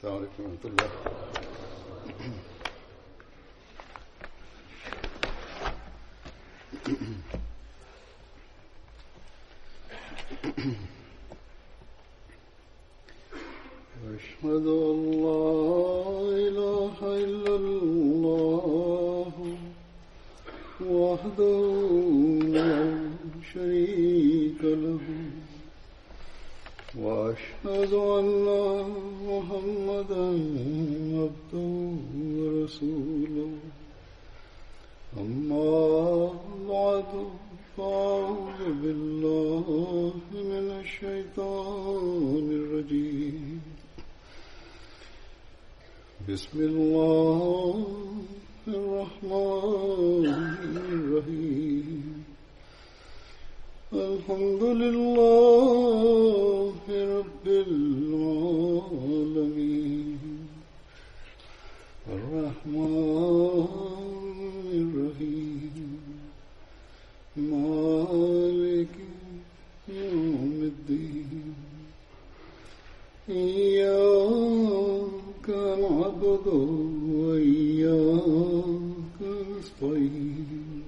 السلام عليكم ورحمة الله. أشهد أن لا إله إلا الله وحده لا شريك له وأشهد أن محمدا عبده ورسوله أما بعد فأعوذ بالله من الشيطان الرجيم بسم الله الرحمن الرحيم الحمد لله رب العالمين الرحمن الرحيم مالك يوم الدين إياك نعبد وإياك نستعين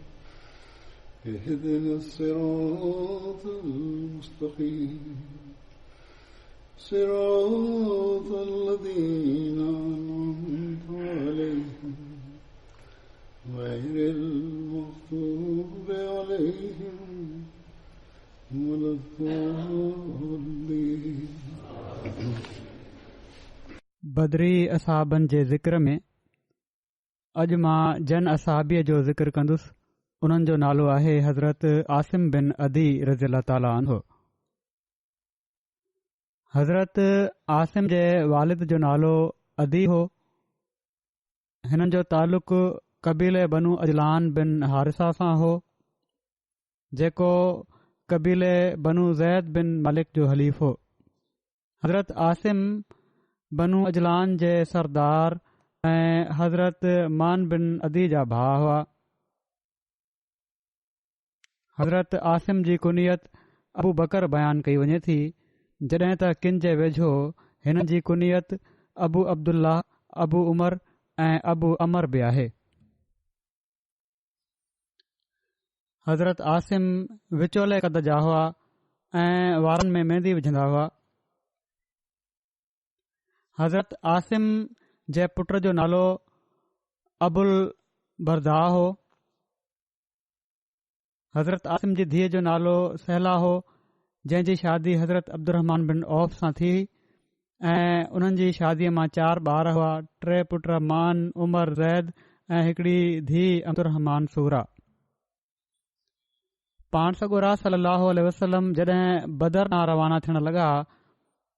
اهدنا الصراط المستقيم صراط الذين أنعمت عليهم غير المغضوب عليهم ولا الضالين. बदरी असहाबनि जे ज़िक्र में अॼु मां जन असहाबीअ जो ज़िक्र कंदुसि. उन्हनि जो नालो आहे हज़रत आसिम बिन अदी रज़ी अल्लाह ताला अन्हु. हज़रत आसिम जे वालिद जो नालो अदी हो. हिननि जो तालुक़ कबीले बनु अजलान बिन हारिसा सां हो, जेको कबीले बनु ज़ैद बिन मलिक जो हलीफ़ हो. हज़रत आसिम बनु अजलान जे सरदार ऐं हज़रत मान बिन अदी जा भाउ हुआ. हज़रत आसिम जी कुनियत अबू बकर बयानु कई वञे थी, जॾहिं त किन जे वेझो हिन जी कुनियत अबू अब्दुल्ला, अबू उमर ऐं अबू अमर बि आहे. हज़रत आसिम विचोले क़द जा हुआ ऐं वारनि में मेंदी विझंदा हुआ. हज़रत आसिम जे पुट जो नालो अबुल बरदा हो. हज़रत आसिम जी धीअ जो नालो सहला हो, जंहिं जी शादी हज़रत अब्दुर्रहमान बिन औफ सां थी ऐं उन्हनि जी शादीअ मां 4 ॿार हुआ. 3 पुट मान, उमर, ज़ैद ऐं हिकड़ी धीउ अब्दुर्रहमान सूरा. पाण सॻोरा सल्लल्लाहु अलैहि वसल्लम जॾहिं बदर ॾांहुं रवाना थियण लॻा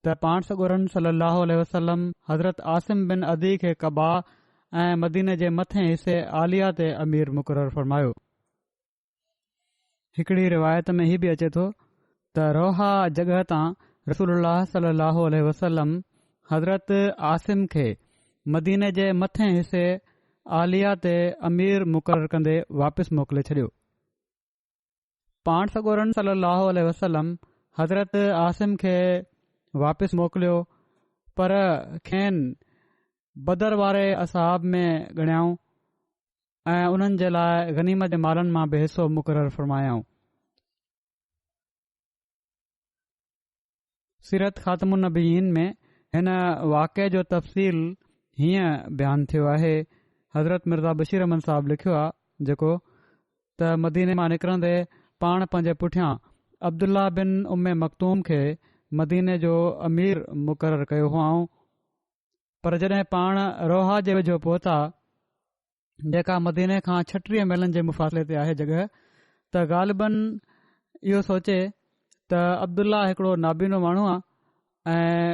त पाण सॻोरनि सल्लल्लाहु अलैहि वसल्लम हज़रत आसिम बिन अदी खे कबा ऐं मदीने जे मथे हिसे आलिया ते अमीर मुक़ररु फ़रमायो. हिकड़ी रिवायत में ही बि अचे थो त रोहा जॻह तां रसूलुल्लाह सल्लल्लाहु अलैहि वसल्लम हज़रत आसिम खे मदीने जे मथे हिसे आलिया ते अमीर मुक़ररु कंदे वापसि मोकिले छॾियो. पाण सॻोरनि सल्लल्लाहु अलैहि वसल्लम हज़रत आसिम खे वापसि मोकिलियो, पर खेनि बदर वारे असहाब में ॻणियाऊं ऐं उन्हनि जे लाइ गनीमत जे मालनि मां बि हिसो मुक़ररु फ़रमायाऊं. सीरत ख़ातमुन्नबीयीन में हिन वाक़े जो तफ़सील हीअं बयानु थियो आहे. हज़रत मिर्ज़ा बशीर अहमद साहब लिखियो आहे जेको त मदीने मां निकिरंदे पाण पंहिंजे पुठियां अब्दुल्ला बिन उम्मे मखतूम खे मदीने जो अमीर मुक़ररु कयो हुआऊं, पर जॾहिं पाण रोहा जे वेझो पहुता, जेका मदीने खां 36 मीलनि जे मुफ़ासिले ते आहे जॻह, त ग़ालिबन इहो सोचे त अब्दुल्ला हिकड़ो नाबीनो माण्हू आहे ऐं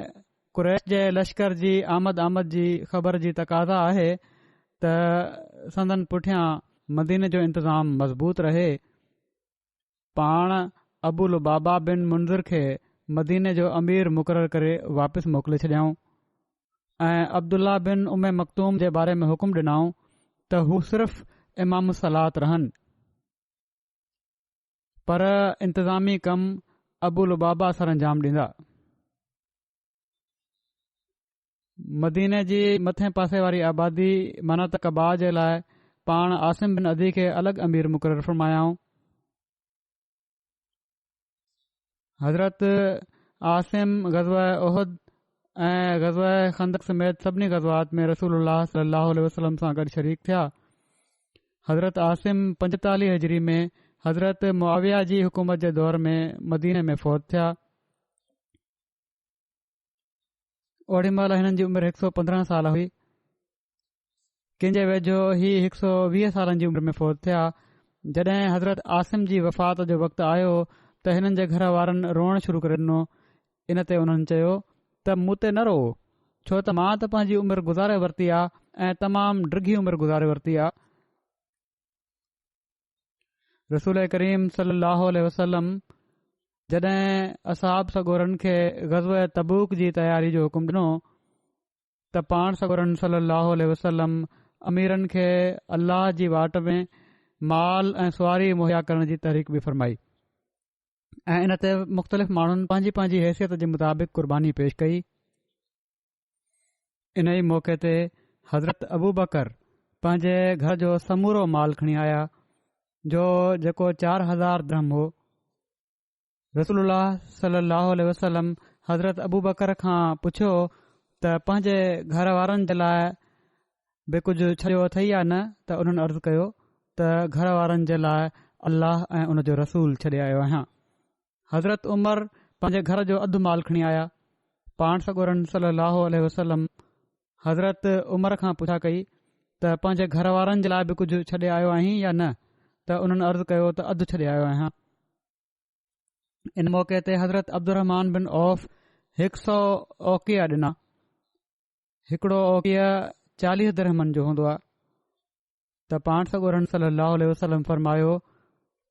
कुरैश जे लश्कर जी आमद जी ख़बर जी तक़ाज़ा आहे त संदन पुठियां मदीने जो इंतज़ाम मज़बूत रहे. पाण अबू लुबाबा बिन मुंज़िर खे मदीने जो अमीर मुक़ररु करे वापसि मोकिले छॾियाऊं ऐं अब्दुल्ला बिन उम्मे मखतूम जे बारे में हुकुम ॾिनाऊं त हू सिर्फ़ इमाम सलात रहनि, पर इंतज़ामी कम अबू लुबाबा सर अंजाम ॾींदा. मदीने जी मथे पासे वारी आबादी माना त कबा जे लाइ पाण आसिम बिन अदी खे अलॻि अमीर मुक़ररु फ़रमायाऊं। हज़रत आसिम ग़ज़वा उहद ऐं ग़ज़वा खंदक समेत सभिनी ग़ज़वात में रसूलुल्लाह सल्लल्लाहु अलैहि वसल्लम सां गॾु शरीक थिया। हज़रत आसिम 45 हिजरी में हज़रत मुआविया जी हुकूमत जे दौर में मदीने में फ़ौत थिया। ओड़ी महिल हिननि जी उमिरि 115 साल हुई। कंहिंजे वेझो ही 120 सालनि जी उमिरि में फ़ौत थिया। जॾहिं हज़रत आसिम जी वफ़ात जो वक़्तु आयो त हिननि जे घर वारनि रोअण शुरू करे ॾिनो। इन ते उन्हनि चयो त मूं ते न रो, छो त मां त पंहिंजी उमिरि गुज़ारे वरिती आहे ऐं तमामु डिघी उमिरि गुज़ारे वरिती आहे। रसूल करीम सल्लल्लाहु अलैहि वसल्लम जॾहिं असहाब सगोरनि खे ग़ज़वा तबूक जी तयारी जो हुकुम ॾिनो त पाण सगोरन सल्लल्लाहु अलैहि वसल्लम अमीरनि खे अल्लाह जी वाट में माल ऐं सुवारी मुहैया करण जी तहरीक बि फ़रमाई ऐं इन ते मुख़्तलिफ़ माण्हुनि पंहिंजी पंहिंजी हैसियत जे मुताबिक़ क़ुर्बानी पेश कई। इन ई मौक़े ते हज़रत अबू बकर पंहिंजे घर जो समूरो माल खणी आया जो जेको 4000 दिरहम हो। रसूलुल्लाह सल्लल्लाहु अलैहि वसल्लम हज़रत अबू बकर खां पुछियो त पंहिंजे घर वारनि जे लाइ बि कुझु छॾियो अथई या न, त उन्हनि अर्ज़ु कयो त घर वारनि जे लाइ अल्लाह ऐं उन जो रसूल छॾे आयो आहियां। हज़रत उमर पंहिंजे घर जो अधु माल खणी आया। पाण सगोरन सल्लल्लाहु अलैहि वसल्लम हज़रत उमर खां पुछा कई त पंहिंजे घर वारनि जे लाइ बि कुझु छॾे आयो आहीं या न, त उन्हनि अर्ज़ु कयो त अधु छॾे आयो आहियां। इन मौक़े ते हज़रत अब्दुर्रहमान बिन औफ़ 100 औकिया ॾिना। हिकिड़ो औकिया 40 दिरहमनि जो हूंदो आहे। त पाण सगोरन सल्लल्लाहु अलैहि वसल्लम फरमायो,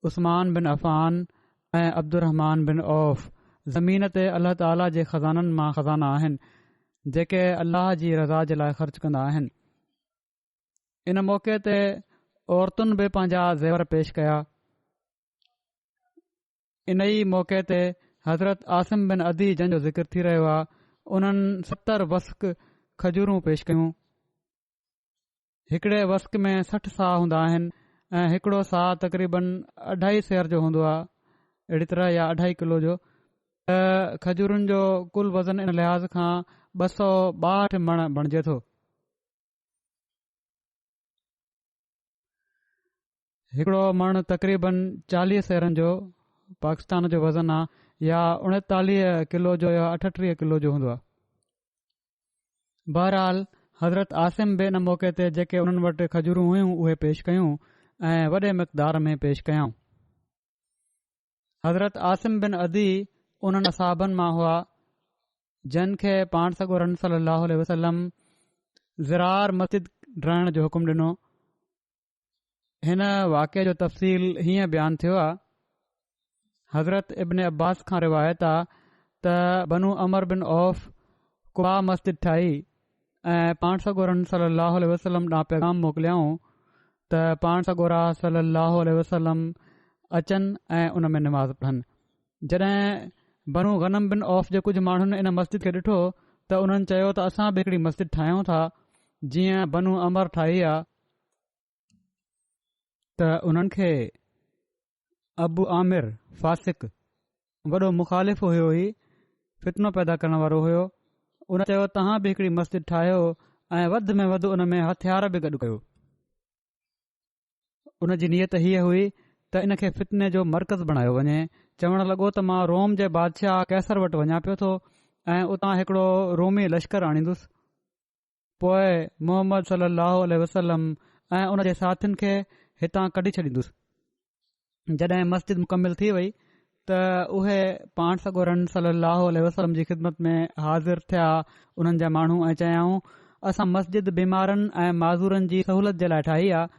उस्मान बिन अफ़ान ऐं अब्दुर्रहमान बिन औफ़ ज़मीन ते अल्लाह ताला जे ख़ज़ाननि मां ख़ज़ाना आहिनि जेके अल्लाह जी रज़ा जे लाइ ख़र्च कंदा आहिनि। इन मौक़े ते औरतुनि बि पंहिंजा ज़ेवर पेश कया। इन ई मौक़े ते हज़रत आसिम बिन अदी जंहिंजो ज़िक्र थी रहियो आहे उन्हनि 70 वस्क खजूरूं पेश कयूं। हिकिड़े वस्क में 60 साह हूंदा आहिनि ऐं हिकिड़ो साह तक़रीबन 2.5 सेर जो हूंदो आहे, अहिड़ी तरह या 2.5 किलो जो। त खजूरुनि जो कुल वज़न इन लिहाज़ खां 262 मण बणिजे थो। हिकिड़ो मण तक़रीबन 40 सेरनि जो पाकिस्तान जो वज़न आहे या 39 किलो जो या 38 किलो जो हूंदो आहे। बहरहाल हज़रत आसिम बि इन मौक़े ते जेके उन्हनि वटि खजूरूं हुयूं उहे पेश कयूं ऐं वॾे मक़दार में पेश कयाऊं। हज़रत आसिम बिन अदी उन्हनि असाबनि मां हुआ जिन खे पाण सगोरन सल्लल्लाहु अलैहि वसल्लम ज़िरार मस्जिद ठाहिण जो हुकुम ॾिनो। हिन वाक़े जो तफ़सील हीअं बयानु थियो आहे। हज़रत इब्न अब्बास खां रिवायत आहे त बनू अमर बिन औफ़ कुबा मस्जिद ठाही ऐं पाण सगोरन सल्लल्लाहु अलैहि वसल्लम ॾांहुं पैगाम मोकिलियाऊं त पाण सगोरा सल्लल्लाहु अलैहि वसल्लम अचनि ऐं उन में निमाज़ पढ़नि। जॾहिं बनू गनम बिन औफ़ जे कुझु माण्हुनि इन मस्जिद खे ॾिठो त उन्हनि चयो त असां बि हिकिड़ी मस्जिद ठाहियूं था जीअं बनू अमर ठाही आहे। त उन्हनि खे अबू आमिर फासिक वॾो मुखालिफ़ हुयो ई फितनो पैदा करण वारो हुयो। उन चयो तव्हां बि हिकिड़ी मस्जिद ठाहियो ऐं वधि में वधि उन में हथियार बि गॾु कयो। उन जी नियत हीअ हुई त इन खे फितने जो मर्कज़ बणायो वञे। चवण लॻो त मां रोम जे बादशाह कैसर वटि वञा पियो थो ऐं उतां हिकिड़ो रोमी लश्कर आणींदुसि। पोइ मोहम्मद सल्लल्लाहु अलैहि वसल्लम ऐं उन जे साथियुनि खे हितां कढी छॾींदुसि। जॾहिं मस्जिद मुकमिल थी वई त उहे पाण सगोरन सल्लल्लाहु अलैहि वसल्लम जी ख़िदमत में हाज़िर थिया उन्हनि जा माण्हू ऐं चयाऊं असां मस्जिद बीमारनि ऐं माज़ूरनि जी सहूलियत जे लाइ ठाही आहे,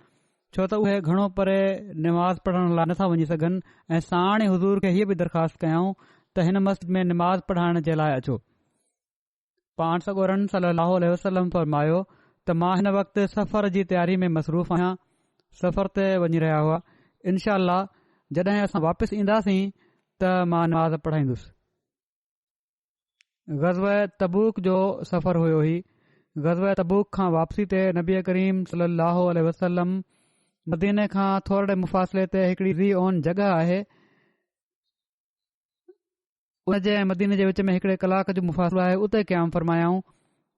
छो त उहे घणो परे निमाज़ पढ़ण लाइ नथा वञी सघनि ऐं साण ई हुज़ूर खे हीअ बि दरख़्वास्त कयाऊं त हिन मस्जिद में निमाज़ पढ़ाइण जे लाइ अचो। पाण सगोरन सल्लल्लाहु अलैहि वसल्लम फरमायो त मां हिन वक़्तु सफ़र जी तयारी में मसरूफ़ आहियां। सफ़र ते वञी रहिया हुआ। इनशा अल्लाह जॾहिं असां वापसि ईंदासीं त मां नमाज़ पढ़ाईंदुसि। ग़ज़वा तबूक जो सफ़र हुयो ही ग़ज़वा तबूक खां वापसी ते नबी करीम सल्लल्लाहु अलैहि वसल्लम मदीने खां थोरे मुफ़ासिले ते हिकड़ी ज़ी ओन जॻह आहे। उन जे मदीने जे विच में हिकड़े कलाक जो मुफ़ासिलो आहे। उते क़याम फरमायाऊं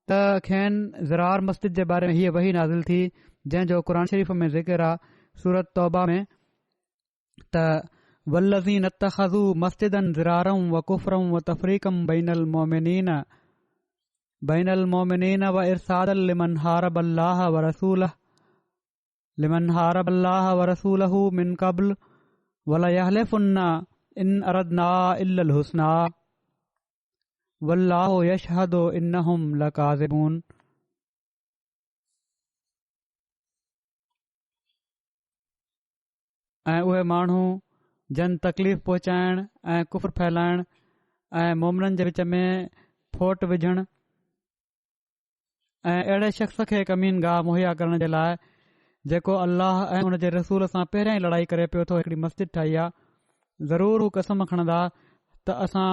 त खेनि ज़रार मस्जिद जे बारे में हीअ वही नाज़िल थी जंहिं जो क़ुर शरीफ़ में ज़िक्र आहे सूरत तौबा में त वल्लज़ीन इत्तख़ज़ू मस्जिदन ज़िरारम व कुफ़रम व तफ़रीक़म बैनल मोमिनीन व इरसादल लिमन हारबल्लाह व रसूलहु मिन क़ब्ल वला यहलिफुन्ना इन अरदना इल्लल हुस्ना वल्लाहु यशहदु इन्नहुम लकाज़िबून। ऐं उहे माण्हू जन तकलीफ़ पहुचाइण ऐं कुफ़र फैलाइण ऐं मोमिननि जे विच में फोट विझण ऐं अहिड़े शख़्स खे कमीन गाह मुहैया करण जे लाइ जेको अल्लाह ऐं उन जे रसूल सां पहिरियां ई लड़ाई करे पियो थो हिकड़ी मस्जिद ठाही आहे, ज़रूर हू कसम खणंदा त असां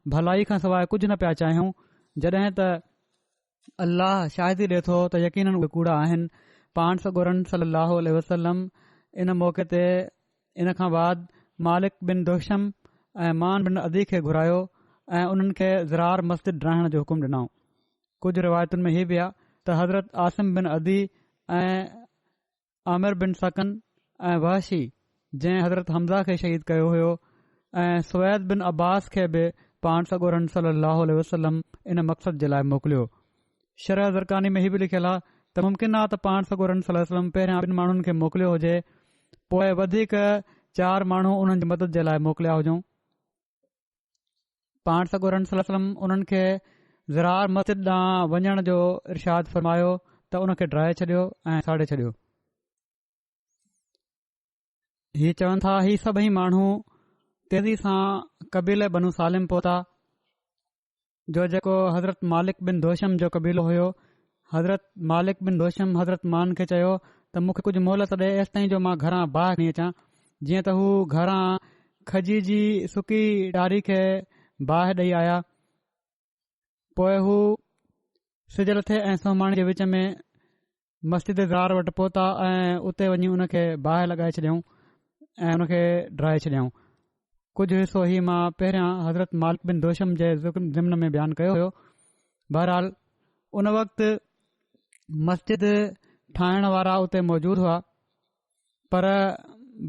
भलाई खां सवाइ कुझु न पिया चाहियूं। जॾहिं त अल्लाह शाहिदी ॾिए थो त यकीनन उहे कूड़ा आहिनि। पाण सॻोरन सल्लल्लाहु अलैहि वसल्लम इन मौक़े ते इन खां बाद मालिक बिन दोशम ऐं मान बिन अदी खे घुरायो ऐं उन्हनि खे ज़रार मस्जिद ठाहिण जो हुकुम ॾिनऊं। कुझु रिवायतुनि में हीअ बि आहे त हज़रत आसिम बिन अदी ऐं आमिर बिन सकन ऐं वहशी जंहिं हज़रत हमज़ा खे शहीद कयो हुयो ऐं सुवैद बिन अब्बास खे बि पाण सॻोरन सल्लल्लाहु अलैहि वसल्लम इन मक़सद जे लाइ मोकिलियो। शरह ज़रकानी में हीअ बि लिखियलु आहे त मुमकिन आहे त पाण सॻोरन सल्लल्लाहु अलैहि वसल्लम पहिरियां ॿिनि माण्हुनि खे मोकिलियो हुजे, पोइ वधीक 4 माण्हू उन्हनि जी मदद जे लाइ मोकिलिया हुजऊं। पाण सॻोरन सल्लल्लाहु अलैहि वसल्लम उन्हनि खे ज़रार मस्जिद ॾांहुं वञण जो इरशाद फ़रमायो त उन खे ड्राए छॾियो ऐं साड़े छॾियो। हीअ चवनि था ही सभई माण्हू तेज़ी सां कबीले बनू सालिम पहुता जो जेको हज़रत मालिक बिन दोशम जो कबीलो हुयो। हज़रत मालिक बिन दोशम हज़रत मान खे चयो त मूंखे कुझु मोहलत ॾे एसि ताईं जो मां घरां बाहि खणी अचां। जीअं त हू घरां खजी जी सुकी ॾारी खे बाहि ॾेई आया। पोइ हू सिज लथे ऐं सोमाणी जे विच में मस्जिद ज़रार वटि पहुता ऐं उते वञी उन खे बाहि लॻाए छॾियऊं ऐं उन खे ड्राए छॾियऊं। कुझु हिसो ही मां पहिरियां हज़रत मालिक बिन दोशम जे ज़िम्न में बयानु कयो हुयो। बहरहाल उन वक़्तु मस्जिद ठाहिण वारा उते मौजूदु हुआ, पर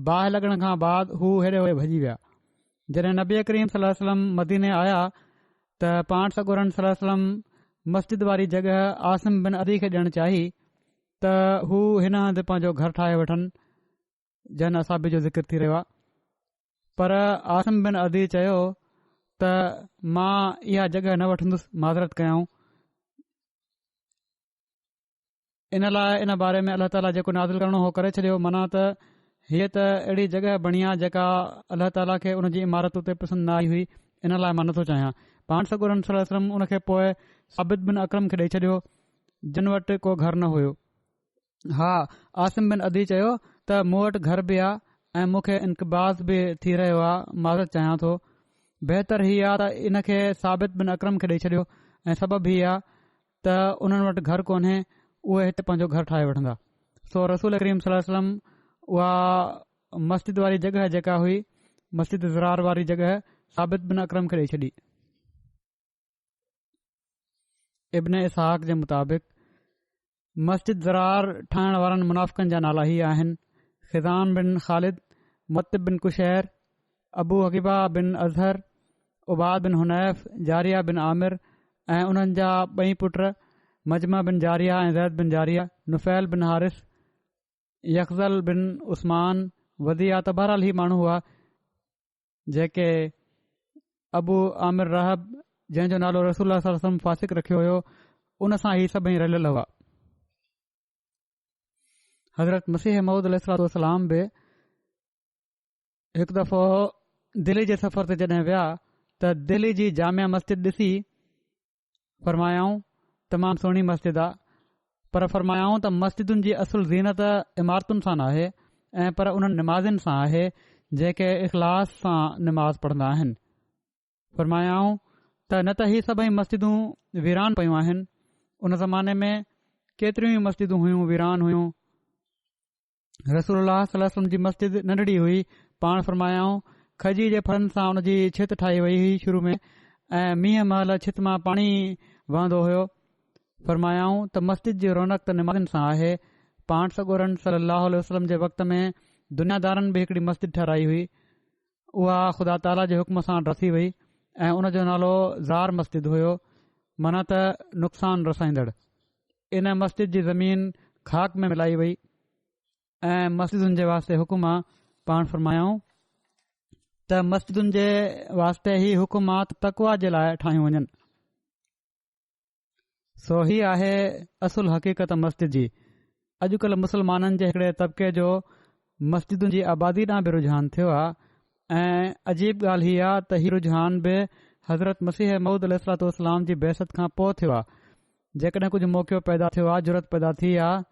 बाहि लॻण खां बाद हू हेॾे होॾे भॼी विया। जॾहिं नबी करीम सल्लल्लाहु अलैहि वसल्लम मदीने आया त पाण सॻोरन सल्लल्लाहु अलैहि वसल्लम मस्जिद वारी जॻह आसिम बिन अदी खे ॾियणु चाही त हू हिन हंधि पंहिंजो घर ठाहे वठनि जन असाबी जो ज़िक्र थी रहियो आहे। पर आसिम बिन अदी चयो त मां इहा जॻह न वठंदुसि, माज़रत कयाऊं। इन लाइ इन बारे में अल्लाह ताला जेको नाज़िल करणो हो करे छॾियो। माना त हीअ त अहिड़ी जॻह बणी आहे जेका अल्लाह ताला खे उन जी इमारत उते पसंदि न आई हुई। इन लाइ मां नथो चाहियां। पाण सॻोरन सल्लल्लाहु अलैहि वसल्लम उन खे पोइ साबित बिन अकरम खे ॾेई छॾियो जिन वटि को घर न हुयो। हा, आसिम बिन अदी चयो त मूं वटि घर बि आहे ऐं मूंखे इनकबाज़ बि थी रहियो आहे, माज़रत चाहियां थो। बहितर हीअ आहे त इन खे साबित बिन अकरम खे ॾेई छॾियो ऐं सबबु हीअ आहे त उन्हनि वटि घर कोन्हे, उहे हिते पंहिंजो घर ठाहे वठंदा। सो रसूल करीम सल्लल्लाहु अलैहि वसल्लम उहा मस्जिद वारी जॻह जेका हुई, मस्जिद ज़रार वारी जॻह साबित बिन अकरम खे ॾेई छॾी। इब्न इसहाक़ जे मुताबिक़ मस्जिद ज़रार ठाहिण वारनि मुनाफ़िक़नि जा नाला ही आहिनि: ख़िज़ान बिन ख़ालिद, मुतब बिन कुशैर, अबू हकीबा बिन अज़हर, उबाद बिन हुनैफ, जारिया बिन आमिर ऐं उन्हनि जा 2 पुट मजमा बिन जारिया ऐं ज़ैद बिन जारिया, नुफ़ैल बिन हारिस, यख़ज़ल बिन उस्मान, वदिया। त बहरहाल ही माण्हू हुआ जेके अबू आमिर रहब जंहिंजो नालो रसूलुल्लाह सल्लल्लाहु अलैहि वसल्लम फासिक रखियो हुयो, उन सां ही सभई रलियल हुआ। हज़रत मसीह मऊद अलैहिस्सलाम बि हिकु दफ़ो दिल्ली जे सफ़र ते जॾहिं विया त दिल्ली जी जामिया मस्जिद ॾिसी फरमायाऊं तमामु सुहिणी मस्जिद आहे, पर फरमायाऊं त मस्जिदुनि जी असुल ज़ीनत इमारतुनि सां न आहे ऐं पर उन्हनि निमाज़िन सां आहे जेके इख़लास सां निमाज़ पढ़ंदा आहिनि। फरमायाऊं त न त ही सभई मस्जिदूं वीरान पयूं आहिनि, उन ज़माने में केतिरियूं ई मस्जिदूं हुयूं, वीरान हुयूं। रसूलुल्लाह सल्लल्लाहु अलैहि वसल्लम जी मस्जिद नंढड़ी हुई। पाण फरमायाऊं खजी जे फलनि सां उन जी छित ठाही वई हुई शुरू में, ऐं मींहं महिल छित मां पाणी वहंदो हुयो। फरमायाऊं त मस्जिद जी रौनक त निमाज़नि सां आहे। पाण सॻोरन सलाहु वसलम जे वक़्त में दुनियादारनि बि हिकड़ी मस्जिद ठहिराई हुई। उहा ख़ुदा ताला जे हुकम सां रसी वई ऐं उन जो नालो ज़ार मस्जिद हुयो, माना त नुक़सान रसाईंदड़। इन मस्जिद जी ज़मीन खाक में मिलाई वई ऐं मस्जिदुनि जे वास्ते हुकुम आहे। पाण फरमायाऊं त मस्जिदुनि जे वास्ते ही हुकुमात तकवा जे लाइ ठाहियूं वञनि। सो ही आहे असुल हक़ीक़त मस्जिद जी। अॼुकल्ह मुस्लमाननि जे हिकड़े तबिके जो मस्जिदुनि जी आबादी ॾांहुं बि रुझान थियो आहे ऐं अजीब ॻाल्हि हीअ आहे त हीउ रुझान बि हज़रत मसीह मऊद अलैहिस्सलाम जी बहसत खां पोइ थियो आहे। जेकॾहिं कुझु मौक़ो पैदा थियो आहे, ज़रूरत पैदा थी आहे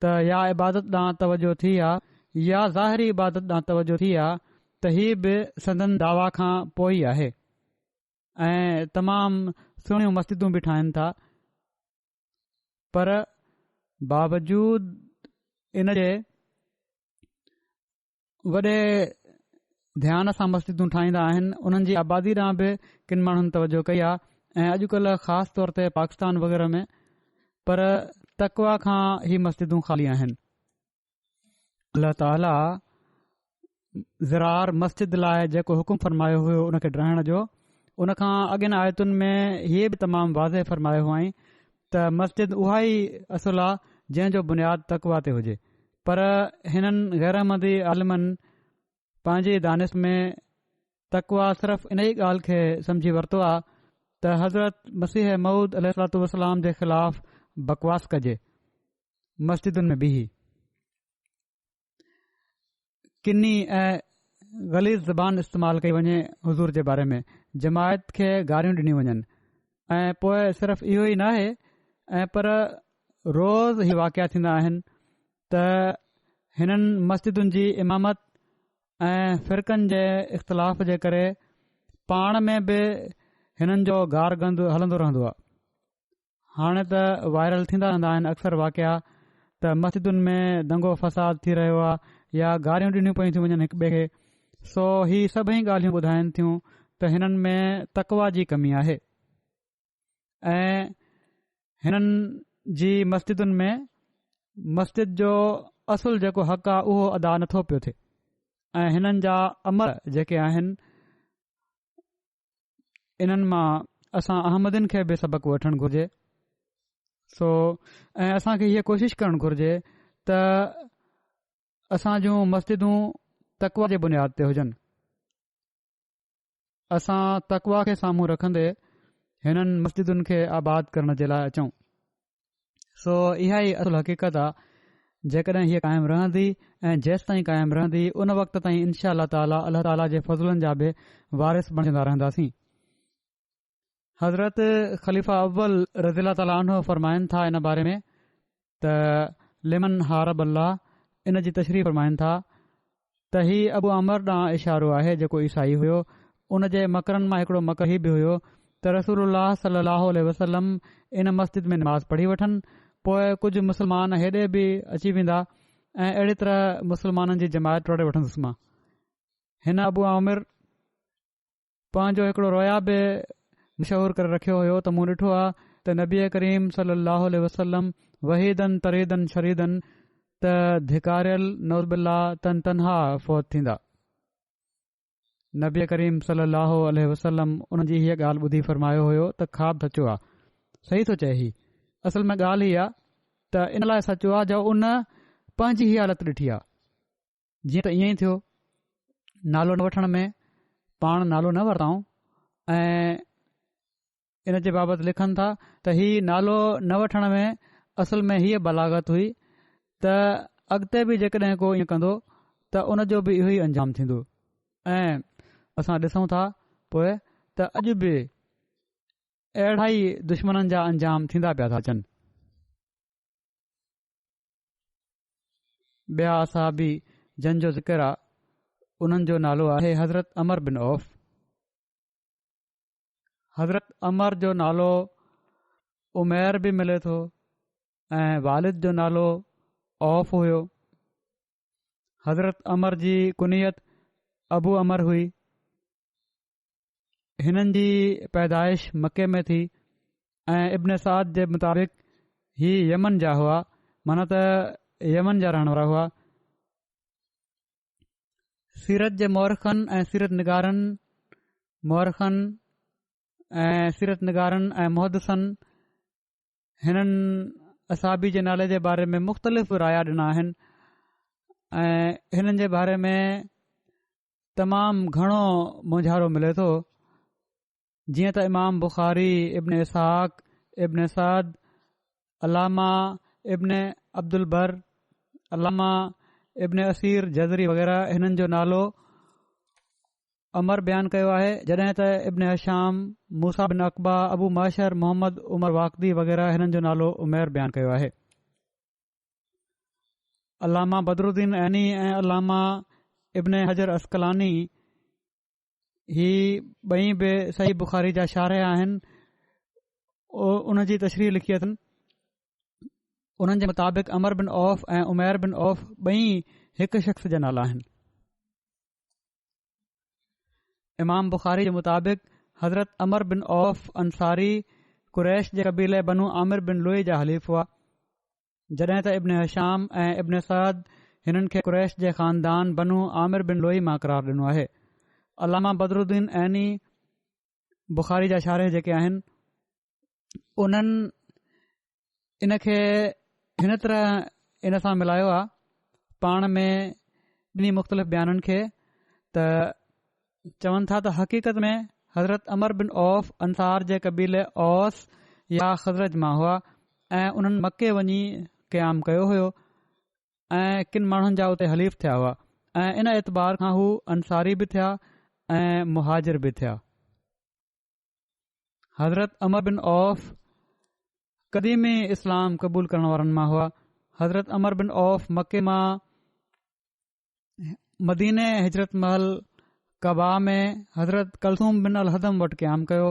त या इबादत ॾांहुं तवजो थी आहे या ज़ाहिरी इबादत ॾांहुं तवजो थी आहे त हीउ बि संदन दावा खां पोइ ई आहे ऐं तमामु सुहिणियूं मस्जिदूं बि ठाहिनि था। पर बावजूद इन जे वॾे ध्यान सां मस्जिदूं ठाहींदा आहिनि, उन्हनि जी आबादी ॾांहुं बि किन माण्हुनि तवजो कई आहे ऐं अॼुकल्ह ख़ासि तौर ते पाकिस्तान वग़ैरह में। पर तकवा खां ही मस्जिदूं ख़ाली आहिनि। अल्लाह ताला ज़रार मस्जिद लाइ जेको हुकुम फरमायो हुयो उन खे ड्राइण जो, उन खां अॻिन आयतुनि में हीअ बि तमामु वाज़े फरमायो हुआईं त मस्जिद उहा ई असुल आहे जंहिं जो बुनियाद तकवा ते हुजे। पर हिननि गैरहमदी आलिमनि पंहिंजी दानिश में तकवा सिर्फ़ इन ई ॻाल्हि खे समझी वरितो आहे त हज़रत मसीह मऊद अलैहिस्सलाम जे ख़िलाफ़ बकवास कजे। मस्जिदुनि में बीही किनी ऐं ग़लीज़ ज़बान इस्तेमालु कई वञे हुज़ूर जे बारे में, जमायत खे गारियूं ॾिनियूं वञनि ऐं पोइ सिर्फ़ इहो ई नाहे ऐं पर रोज़ ही वाक़िया थींदा आहिनि त हिननि मस्जिदुनि जी इमामत ऐं फ़िरक़नि जे इख़्तिलाफ़ जे करे पाण में बि हिननि जो गार गंद हलंदो रहंदो आहे। हाणे त वायरल थींदा रहंदा आहिनि अक्सर वाक़िया त मस्जिदुनि में दंगो फसाद थी रहियो आहे या गारियूं ॾिनियूं पयूं थियूं वञनि हिक ॿिए खे। सो ही सभई ॻाल्हियूं ॿुधाइनि थियूं त हिननि में तकवा जी कमी आहे ऐं हिननि जी मस्जिदुनि में मस्जिद जो असुल जेको हक़ आहे उहो अदा नथो पियो थिए ऐं हिननि जा अमल जेके आहिनि इन्हनि मां असां अहमदिन खे बि सबक़ वठणु घुर्जे। सो ऐं असांखे हीअ कोशिश करणु घुर्जे त असां जूं मस्जिदूं तकवा जे बुनियाद ते हुजनि। असां तकवा खे साम्हूं रखंदे हिननि मस्जिदुनि खे आबाद करण जे लाइ अचूं। सो इहा ई असुल हक़ीक़त आहे। जेकॾहिं हीअ क़ाइमु रहंदी ऐं जेसि ताईं क़ाइमु रहंदी उन वक़्त ताईं इनशा अल्लाह ताला जे फज़लनि जा बि वारिस बणजंदा रहंदासीं। हज़रत ख़लीफ़ा अव्वल रज़ीअल्लाहु ताला अन्हु फ़रमाइनि था इन बारे में त लिमन हारब अल्लाह, इन जी तशरीह फ़रमाइनि था त ही अबू अमर ॾांहुं इशारो आहे जेको ईसाई हुयो। उन जे मकरनि मां हिकिड़ो मकर ही बि हुयो त रसूलुल्लाह सल्लल्लाहु अलैहि वसल्लम इन मस्जिद में नमाज़ पढ़ी वठनि, पोइ कुझु मुस्लमान हेॾे बि अची वेंदा ऐं अहिड़ी तरह मुस्लमाननि जी जमायत टोड़े वठंदुसि मां। हिन अबू आमिर पंहिंजो हिकिड़ो रोया बि मशहूर करे रखियो हुयो त मूं ॾिठो आहे त नबी करीम सलाहु वसलम वहीदन तरीदन शरीदन त धिकारियल नौज़बिल्ला तन तनहा फ़ौत थींदा। नबी करीम सलाहु वसलम उन जी हीअ ॻाल्हि ॿुधी फ़रमायो हुयो त ख़्वाब सचो आहे। सही थो चए ही असल में ॻाल्हि हीअ आहे त इन लाइ सचो आहे जो उन पंहिंजी ही हालत ॾिठी आहे। जीअं त ईअं ई थियो, नालो न वठण में पाण नालो न वरिताऊं ऐं इन जे बाबति लिखनि था त ही नालो न वठण में असल में हीअ बलागत हुई त अॻिते बि जेकॾहिं को ईअं कंदो त उन जो बि इहो ई अंजाम थींदो। ऐं असां ॾिसूं था पोइ त अॼु बि अहिड़ा ई दुश्मननि जा अंजाम थींदा पिया था अचनि। ॿिया असाबी जंहिंजो ज़िक्र आहे उन्हनि जो नालो आहे हज़रत अमर बिन औफ। हज़रत अमर जो नालो उमेर बि मिले थो ऐं वालिद जो नालो औफ़ हुयो। हज़रत अमर जी कुनियत अबू अमर हुई। हिननि जी पैदाइश मके में थी ऐं इब्न साद जे मुताबिक़ ही यमन जा हुआ, माना त यमन जा रहण वारा हुआ। सीरत जे मौरखनि ऐं सीरत निगारनि ऐं मुहदसनि हिननि असाबी जे नाले जे बारे में मुख़्तलिफ़ राया ॾिना आहिनि ऐं हिननि जे बारे में तमामु घणो मुंझारो मिले थो। जीअं त इमाम बुख़ारी, इब्न इसहाक़, इब्न साद, अलामा इब्न अब्दुल बर, अलामा इब्न असीर जज़री वग़ैरह हिननि जो नालो अमर बयानु कयो आहे, जॾहिं त इब्न हशाम, मूसा बिन अक़बा, अबू माशर, मोहम्मद उमर वाक़दी वग़ैरह हिननि जो नालो उमेर बयानु कयो आहे। अलामा बदरुद्दीन ऐनी ऐं अलामा इब्न हजर अस्कलानी ही ॿई बि सही बुख़ारी जा शारह आहिनि। उन जी तशरीह लिखी अथनि। उन्हनि जे मुताबिक़ अमर बिन औफ़ ऐं उमेर बिन औफ़ ॿई हिकु शख़्स जा नाला आहिनि। इमाम बुख़ारी जे मुताबिक़ हज़रत अमर बिन औफ़ अंसारी कुरैश जे कबीले बनु आमिर बिन लुई जा हलीफ़ हुआ, जॾहिं त इब्न हशाम ऐं इब्न साद हिननि खे कुरैश जे ख़ानदान बनु आमिर बिन लुई मां क़रार ॾिनो आहे। अलामा बदरुद्दीन ऐनी बुख़ारी जा शारह जेके आहिनि उन्हनि इन खे हिन तरह इन सां मिलायो आहे पाण में ॿिन्ही मुख़्तलिफ़ बयाननि खे, त चवनि था त हक़ीक़त में हज़रत अमर बिन औफ़ अंसार जे कबीले औस या ख़ज़रज मां हुआ ऐं उन्हनि मके वञी क़याम कयो हुयो ऐं किन माण्हुनि जा उते हलीफ़ थिया हुआ ऐं इन एतबार खां हू अंसारी बि थिया ऐं मुहाजिर बि थिया। हज़रत अमर बिन औफ़ क़दीमी इस्लाम क़बूल करण वारनि मां हुआ। हज़रत अमर बिन औफ़ मके मां मदीने हिजरत महल कबा में हज़रत कलसूम बिन अल हदम वटि क़याम कयो।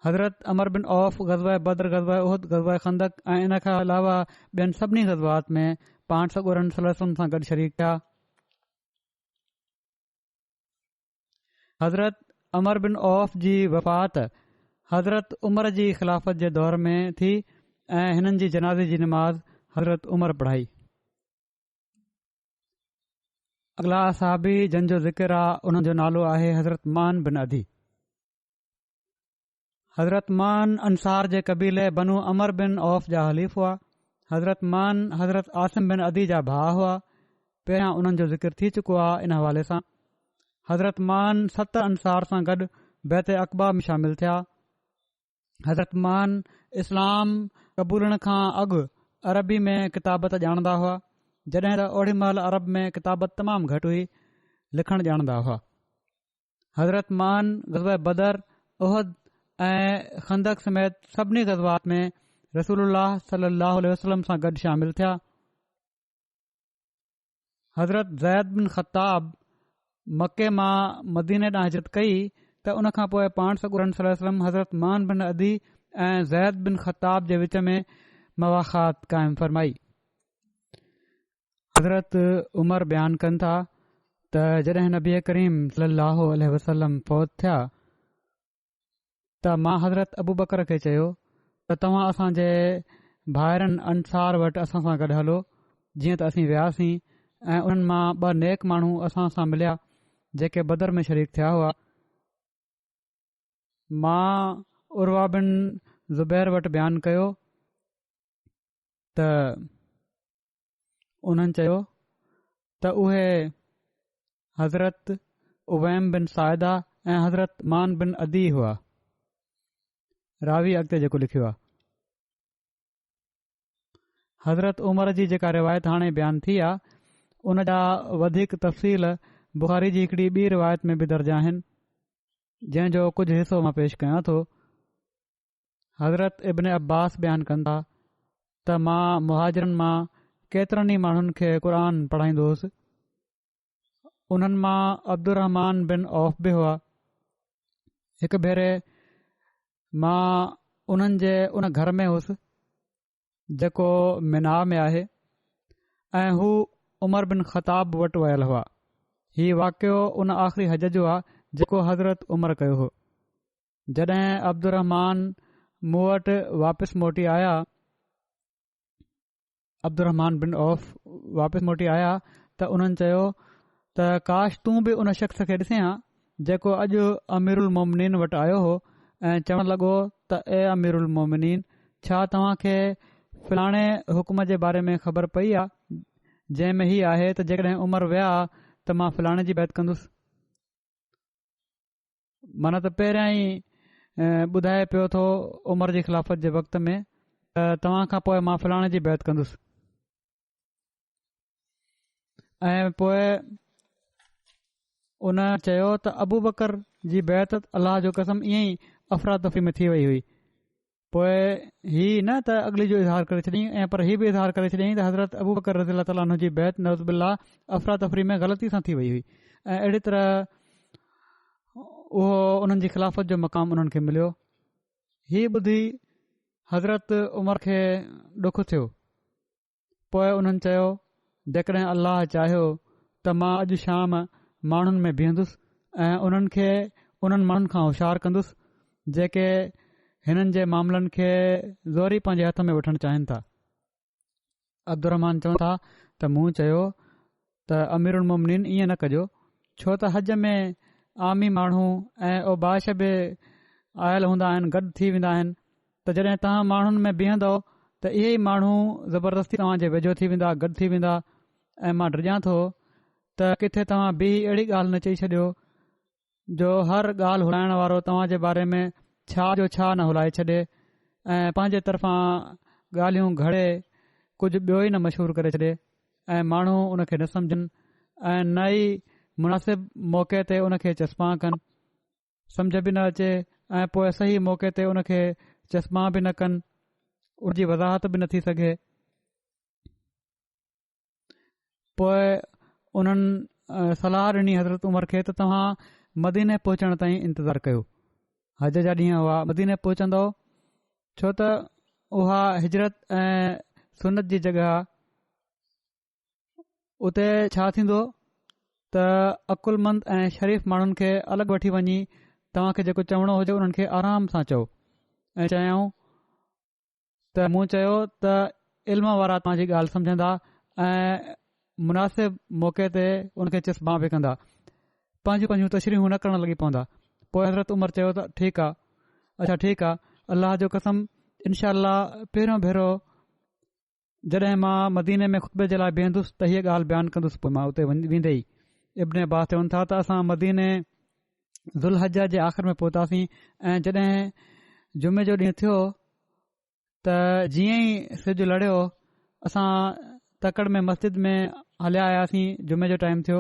हज़रत अमर बिन औफ़ ग़ज़वा बद्र, ग़ज़वा उहद, ग़ज़वा खंदक ऐं इन खां अलावा ॿियनि सभिनी ग़ज़वात में पाण सॻोरनि सलम सां गॾु शरीक थिया। हज़रत अमर बिन औफ़ जी वफ़ात हज़रत उमर जी ख़िलाफ़त जे दौर में थी ऐं हिननि जी जनाज़े जी नमाज़ हज़रत उमर पढ़ाई। अगला साहबी जंहिंजो ज़िक्र आहे उन्हनि जो नालो आहे हज़रत मान बिन अदी। हज़रत मान अंसार जे कबीले बनु अमर बिन औफ़ जा हलीफ़ हुआ। हज़रत मान हज़रत आसिम बिन अदी जा भाउ हुआ। पहिरियां उन्हनि जो ज़िक्र थी चुको आहे इन हवाले सां। हज़रत मान 70 अंसार सां गॾु बैत अक़बा में शामिल थिया। हज़रत मान इस्लाम क़बूलण खां अॻु अरबी में किताबत ॼाणंदा हुआ, जॾहिं त ओड़ी महिल अरब में किताबत तमामु घटि हुई, लिखणु ॼाणंदा हुआ। हज़रत मान ग़ज़वा बदर, उहद ऐं खंदक समेत सभिनी ग़ज़वात में रसूलुल्लाह सल्लल्लाहु अलैहि वसल्लम सां गॾु शामिल थिया। हज़रत ज़ैद बिन ख़त्ताब मके मां मदीने ॾांहुं हिजरत कई त उन खां पोइ पाण सॻोरन सल्लल्लाहु अलैहि वसल्लम हज़रत मान बिन अदी ऐं ज़ैद बिन ख़त्ताब जे विच में मवाख़ात क़ाइमु फ़रमाई। हज़रत उमर बयानु कनि था त जॾहिं नबी करीम सल्लल्लाहु अलैहि वसल्लम फ़ौत थिया त मां हज़रत अबू बकर खे चयो त तव्हां असांजे भाइरनि अंसार वटि असां सां गॾु हलो। जीअं त असीं वियासीं ऐं उन्हनि मां 2 नेक माण्हू असां सां मिलिया जेके बदर में शरीक थिया हुआ। मां उर्वा बिन ज़ुबैर वटि बयानु कयो त उन्हनि चयो त उहे हज़रत उवैम बिन साइदा ऐं हज़रत मान बिन अदी हुआ। रावी अॻिते जेको लिखियो आहे हज़रत उमर जी जेका रिवायत हाणे बयानु थी आहे उन जा वधीक तफ़सील बुख़ारी जी हिकड़ी ॿी रिवायत में बि दर्ज आहिनि, जंहिं जो कुझु हिसो मां पेश कयां थो। हज़रत इब्न अब्बास बयानु कनि था त मां मुहाजिरनि मां केतिरनि ई माण्हुनि खे क़ुर पढ़ाईंदो हुउसि। उन्हनि मां अब्दुर रहमान बिन औफ़ बि हुआ। हिकु भेरे मां उन्हनि जे उन घर में हुउसि जेको मिना में आहे ऐं हू उमर बिन ख़ताब वटि वियल हुआ। हीउ वाक़ियो उन आख़िरी हज जो आहे जेको हज़रत उमर कयो हो। जॾहिं अब्दुरहमान मूं वटि वापसि मोटी आया, अब्दुरहमान बिन औफ़ वापसि मोटी आया त उन्हनि चयो त काश तूं बि उन शख़्स खे ॾिसे हा जेको अॼु अमीरुल मोमिनीन वटि आयो हो ऐं चवण लॻो त ए अमीरुल मोमिनीन, छा तव्हां खे फलाणे हुकुम जे बारे में ख़बर पई आहे जंहिं में हीउ आहे त जेकॾहिं उमर विया त मां फलाणे जी बैत कंदुसि। माना त पहिरियां ई ॿुधाए पियो थो उमर जी ख़िलाफ़त जे वक़्त में त तव्हां खां पोइ मां फलाणे जी बैत कंदुसि। ऐं पोइ उन चयो त अबू बकर जी बैत अलाह जो कसम ईअं ई अफ़रा तफ़री में थी वई हुई। पोइ हीउ न त अॻिली जो इज़हार करे छॾियईं ऐं पर हीउ बि इज़हार करे छॾियईं त हज़रत अबू बकर रज़ी अल्लाह ताला जी बैत नज़बिल्ला अफ़रा तफ़री में ग़लती सां थी वई हुई ऐं अहिड़ी तरह उहो उन्हनि जी ख़िलाफ़त जो मक़ाम उन्हनि खे मिलियो। हीउ ॿुधी हज़रत उमर खे ॾुख थियो। पोइ उन्हनि चयो जेकॾहिं अल्लाह चाहियो त मां अॼु शाम माण्हुनि में बीहंदुसि ऐं उन्हनि खे उन्हनि माण्हुनि खां होशियारु कंदुसि जेके हिननि जे मामलनि खे ज़ोरी पंहिंजे हथ में वठणु चाहिनि था। अब्दुरहमान चवनि था त मूं चयो त अमीरुल मोमिनीन ईअं न कजो, छो त हज में आमी माण्हू ऐं ओबाश बि आयल हूंदा आहिनि, गॾु थी वेंदा आहिनि त जॾहिं तव्हां माण्हुनि में बीहंदव त इहे ई माण्हू ज़बरदस्ती तव्हां जे वेझो थी वेंदा, गॾु थी वेंदा ऐं मां डिॼां थो त किथे तव्हां बि अहिड़ी ॻाल्हि न चई छॾियो जो हर ॻाल्हि हुलाइण वारो तव्हां जे बारे में छा जो छा न हुलाए छॾे ऐं पंहिंजे तरफ़ां ॻाल्हियूं घड़े कुझु ॿियो ई न मशहूरु करे छॾे ऐं माण्हू उन खे न सम्झनि ऐं न ई मुनासिब मौक़े ते उन खे चस्पा कनि, सम्झ बि न अचे ऐं पोइ सही मौक़े ते उन खे चस्पा बि न कनि, उन जी वज़ाहत बि न थी सघे। पोइ उन्हनि सलाह ॾिनी हज़रत उमर खे त तव्हां मदीने पहुचण ताईं इंतज़ारु कयो। हज जा ॾींहं हुआ, मदीने पहुचंदो छो त उहा हिजरत ऐं सुनत जी जॻह। उते छा थींदो त अकुलमंद ऐं शरीफ़ माण्हुनि खे अलॻि वठी वञी तव्हां खे जेको चवणो हुजे उन्हनि खे आराम सां चओ ऐं चयाऊं त मूं चयो त इल्म वारा तव्हां जी ॻाल्हि सम्झंदा ऐं मुनासिब मौक़े ते उन खे चस्पा बि कंदा, पंहिंजूं पंहिंजूं तशरीहूं न करण लॻी पवंदा। पोइ हज़रत उमर चयो त ठीकु आहे, अच्छा ठीकु आहे, अल्लाह जो कसम इनशा पहिरियों भेरो जॾहिं मां मदीने में ख़ुतबे जे लाइ बीहंदुसि त हीअ ॻाल्हि बयानु कंदुसि। पोइ मां उते वेंदे ई इब्न अब्बास चवनि था त असां मदीने ज़ुल्हज जे आख़िर में पहुतासीं ऐं जॾहिं जुमे जो ॾींहुं थियो त जीअं ई सिजु लड़ियो असां तकड़ में मस्जिद में हलिया आयासीं। जुमे जो टाइम थियो,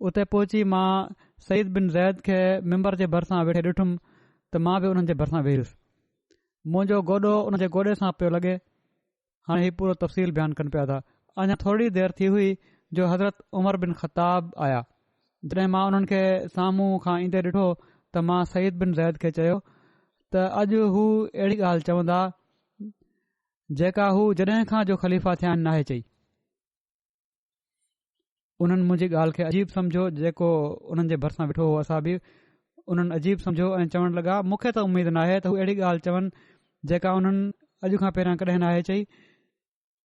उते पहुची मां सईद बिन ज़ैद खे मिंबर जे भरिसां वेठे ॾिठुमि त मां बि उन्हनि जे भरिसां वेहुसि। मुंहिंजो गोॾो उन जे गोॾे सां पियो लॻे। हाणे हीउ पूरो तफ़सील बयानु कनि पिया था। अञा थोरी देरि थी हुई जो हज़रत उमर बिन ख़ताब आया। जॾहिं मां उन्हनि खे साम्हूं खां ईंदे ॾिठो त मां सईद बिन ज़ैद खे चयो त अॼु हू अहिड़ी ॻाल्हि चवंदा जेका हू जॾहिं खां जो ख़लीफ़ा थिया आहिनि नाहे चई। उन्हनि मुंहिंजी ॻाल्हि खे अजीब सम्झो, जेको उन्हनि जे भरिसां वेठो हो असां बि उन्हनि अजीब सम्झो ऐं चवणु लॻा मूंखे त उमीद नाहे त हू अहिड़ी ॻाल्हि चवनि जेका उन्हनि अॼु खां पहिरियां कॾहिं नाहे चई।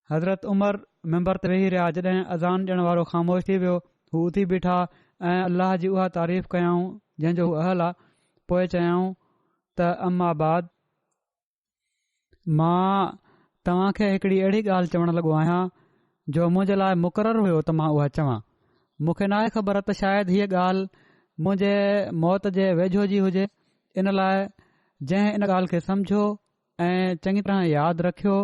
हज़रत उमर मेंबर ते वेही रहिया। जॾहिं अज़ान ॾियण वारो ख़ामोश थी वियो, हू उथी बीठा ऐं अल्लाह जी उहा तारीफ़ कयाऊं जंहिंजो हू अहल आहे। पोइ चयाऊं त अम्माबाद, मां तव्हां खे हिकड़ी अहिड़ी ॻाल्हि चवण लॻो आहियां जो मुंहिंजे लाइ मुक़ररु हुयो त मां उहा चवां। मूंखे नाहे ख़बर त शायदि हीअ ॻाल्हि मुंहिंजे मौत जे वेझो जी हुजे। इन लाइ जंहिं इन ॻाल्हि खे सम्झो ऐं चङी तरह यादि रखियो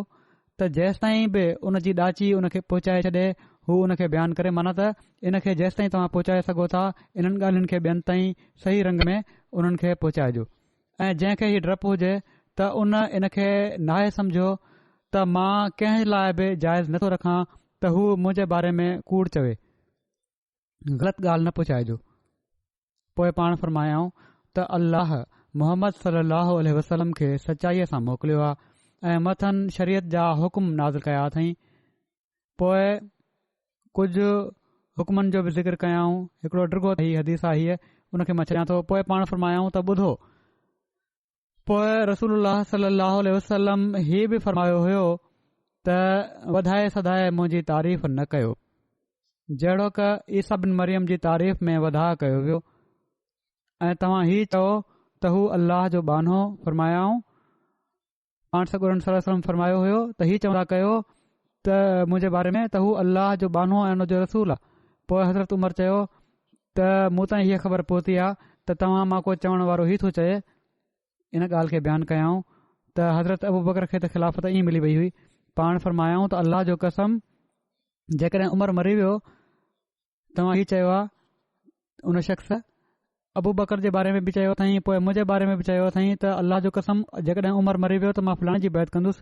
त जेसि ताईं बि उन जी ॾाची उन खे पहुचाए छॾे हू उन खे बयानु करे। माना त इन खे जेसि ताईं तव्हां पहुचाए सघो था इन्हनि ॻाल्हियुनि खे ॿियनि ताईं सही रंग में उन्हनि खे पहुचाइजो। ऐं जंहिंखे हीउ डपु हुजे त उन इन खे नाहे सम्झो त मां कंहिं लाइ बि जाइज़ नथो रखां त हू मुंहिंजे बारे में कूड़ चवे, ग़लति ॻाल्हि न पहुचाइजो। पोइ पाण फरमायाऊं त अल्लाह मोहम्मद सलाहु वसलम खे सचाईअ सां मोकिलियो आहे ऐं मथनि शरीयत जा हुकुम नाज़ कया अथई। पोइ कुझु हुकमनि जो बि ज़िक्र कयाऊं। हिकिड़ो डिघो हदीस आहे हीअ, उनखे मां छॾियां थो। पोइ पाण फरमायाऊं त ॿुधो, पोइ रसूलुल्लाह सलाहु वसलम हीउ बि फरमायो हुयो त वधाए सधाए मुंहिंजी तारीफ़ न कयो, जहिड़ो क ईसा बिन मरियम जी तारीफ़ में वधा कयो वियो। ऐं तव्हां हीउ चओ त हू अल्लाह जो बानो फरमायाऊं। पाण सॻुरनि सलम फरमायो हुयो त हीउ चवंदा कयो त मुंहिंजे बारे में त हू अल्लाह जो बानो ऐं हुन जो रसूल आहे। पोइ हज़रत उमर चयो त मूं ताईं हीअ ख़बर पहुती आहे त तव्हां मां को चवण वारो ई थो चए। इन ॻाल्हि खे बयानु कयाऊं त हज़रत अबू बकर खे त ख़िलाफ़त ईअं मिली वई हुई। पाण फरमायाऊं त अल्लाह जो कसम, जेकॾहिं उमर मरी वियो, तव्हां हीउ चयो आहे उन शख़्स अबू बकर जे बारे में बि चयो अथई, पोइ मुंहिंजे बारे में बि चयो अथई त अल्लाह जो कसम, जेकॾहिं उमर मरी वियो त मां फलाणे जी बैत कंदुसि।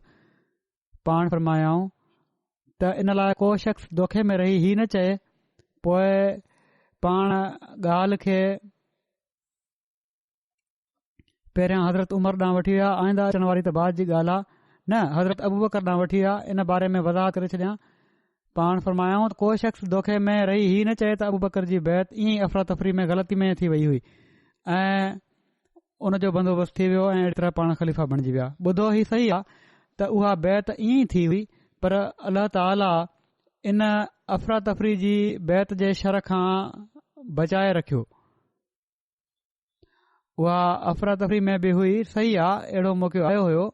पाण फरमायाऊं त इन लाइ को शख़्स दोखे में रही ही न चए। पोइ पाण ॻाल्हि खे पहिरियां हज़रत उमर ॾांहुं वठी विया। आईंदा अचण वारी त बाद जी ॻाल्हि आहे, न हज़रत अबू बकर ॾांहुं वठी विया। इन बारे में वज़ाह करे छॾियां। पाण फरमायाऊं त को शख़्स दोखे में रही ही न चए त अबू बकर जी बैत ईअं ई अफ़रा तफ़री में ग़लती में थी वई हुई ऐं उन जो बंदोबस्तु थी वियो ऐं अहिड़ी तरह पाण ख़लीफ़ा बणिजी विया। ॿुधो ही सही आहे त उहा बैत ईअं ई थी हुई, पर अल्लाह ताला इन अफ़रा तफ़री जी बैत जे शर खां बचाए रखियो। उहा अफ़रा तफ़री में बि हुई, सही आहे, अहिड़ो मौक़ो आयो हुयो,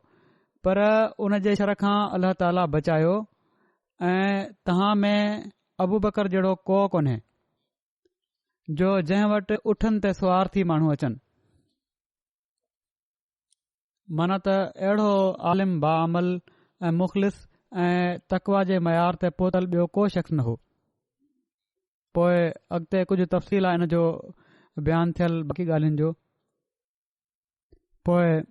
पर उन जे शर खां अल्लाह ताला बचायो। ऐं तव्हां में अबू बकर जहिड़ो को कोन्हे जो जंहिं वटि उठनि ते सुवार थी माण्हू अचनि। माना त अहिड़ो आलिम बाअमल ऐं मुख़लिस ऐं तकवा जे मयार ते पहुतल ॿियो को शख़्स न हो। पोइ अॻिते कुझु तफ़सील आहे इन जो बयानु थियल बाक़ी ॻाल्हियुनि जो। पोइ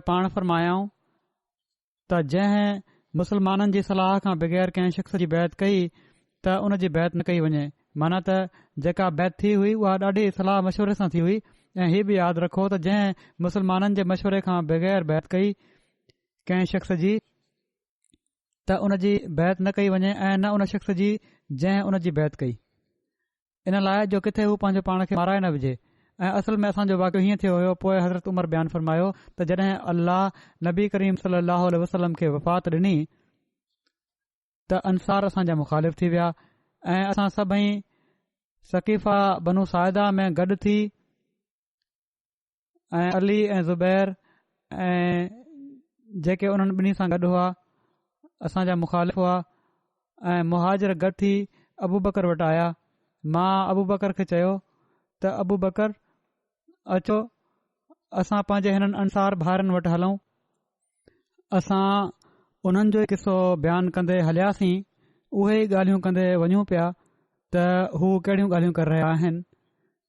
पाण फरमायाऊं त जंहिं मुसलमाननि जी सलाह खां बग़ैर कंहिं शख़्स जी बैत कई त उन जी बैत न कई वञे। माना त जेका बैत थी हुई उहा ॾाढी सलाह मशवरे सां थी हुई। ऐं हीउ बि यादि रखो त जंहिं मुसलमाननि जे मशवरे खां बग़ैर बैत कई कंहिं शख़्स जी, त उन जी बैत न कई वञे ऐं न उन शख़्स जी जंहिं उन जी बैत कई। इन लाइ जो किथे हू पंहिंजो पाण खे माराए न विझे। ऐं असल में असांजो वाक़ियो हीअं थियो हुयो। पोइ हज़रत उमर बयानु फरमायो त जॾहिं अल्लाह नबी करीम सलाहु वसलम खे वफ़ात ॾिनी त अंसार असांजा मुख़ालिफ़ थी विया ऐं असां सभई सकीफ़ा बनु साइदा में गॾु थी ऐं अली ऐं ज़ुबैर ऐं जेके उन्हनि ॿिन्ही सां गॾु हुआ असांजा मुख़ालिफ़ हुआ ऐं मुहाजिर गॾु थी अबू बकर वटि आया। मां अबू बकर खे चयो त अबू बकर अचो, असां पंहिंजे हिननि अंसार भाइरनि वटि हलूं। असां उन्हनि जो किसो बयानु कंदे हलियासीं, उहे ई ॻाल्हियूं कंदे वञूं पिया त हू कहिड़ियूं ॻाल्हियूं करे रहिया आहिनि।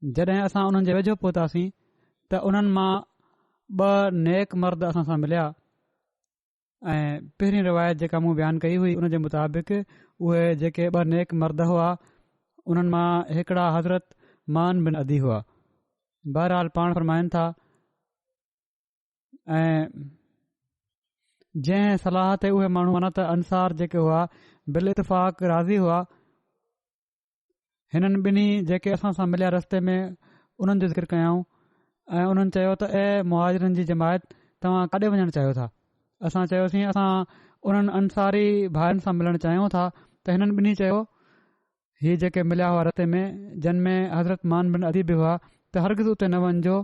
जॾहिं असां उन्हनि जे वेझो पहुतासीं त उन्हनि मां 2 नेक मर्द असां सां मिलिया ऐं पहिरीं रिवायत जेका मूं बयानु कई हुई उन जे मुताबिक़ उहे जेके 2 नेक मर्द हुआ उन्हनि मां हिकिड़ा हज़रत मान बिन अदी हुआ। बहरहाल पाण फरमाइनि था ऐं जंहिं सलाह ते उहे माण्हू माना त अंसार जेके हुआ बिल इतफ़ाक़ राज़ी हुआ। हिननि ॿिन्ही जेके असां सां मिलिया रस्ते में उन्हनि जो ज़िक्र कयाऊं ऐं उन्हनि चयो त ए मुहाजिरनि जी जमायत, तव्हां काॾे वञणु चाहियो था? असां चयोसीं असां उन्हनि अंसारी भाइनि सां मिलणु चाहियूं था। त हिननि ॿिन्ही चयो, हीअ जेके मिलिया हुआ रस्ते में जिन में हज़रत मान बिन अदी बि हुआ, त हरगिज़ उते न वञिजो,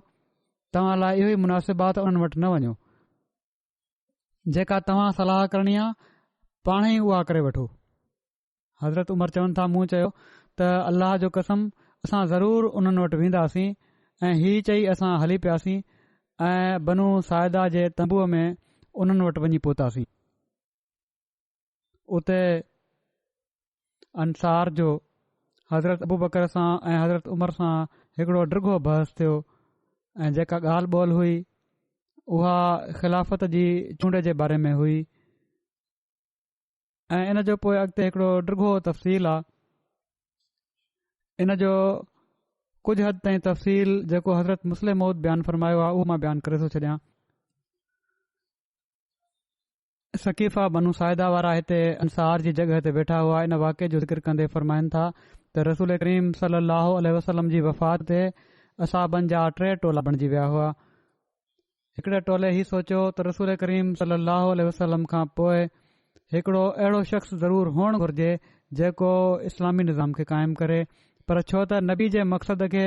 तव्हां लाइ इहो ई मुनासिबु आहे त उन्हनि वटि न वञो। जेका तव्हां सलाह करणी आहे पाण ई उहा करे वठो। हज़रत उमर चवनि था, मूं चयो त अल्लाह जो कसम असां ज़रूर उन्हनि वटि वेंदासीं। ऐं हीउ चई असां हली पियासीं ऐं बनू साइदा जे तंबूअ में उन्हनि वटि वञी पहुतासीं। उते अंसार जो हज़रत अबू बकर सां ऐं हज़रत उमर सां हिकिड़ो डिघो बहस थियो ऐं जेका ॻाल्हि ॿोल हुई उहा ख़िलाफ़त जी चूंड जे बारे में हुई ऐं इन जो पोइ अॻिते हिकिड़ो डिघो तफ़सील आहे। इन जो कुझु हद ताईं तफ़सील जेको हज़रत मुस्लिम मौद बयानु फ़रमायो आहे उहो मां बयानु करे थो छॾियां। सकीफ़ा बनू साइदा वारा हिते अंसार जी जॻह ते वेठा हुआ। इन वाक़े जो ज़िक्र कंदे फ़रमाइनि था त रसूल करीम सलाहु वसलम जी वफ़ात ते असाबनि जा 3 टोला बणिजी विया हुआ। हिकिड़े टोले ही सोचियो त रसूल करीम सलाहु वसलम खां पोइ हिकिड़ो अहिड़ो शख़्स ज़रूरु हुअणु घुर्जे जेको इस्लामी निज़ाम खे क़ाइमु करे, पर छो त नबी जे मक़सद खे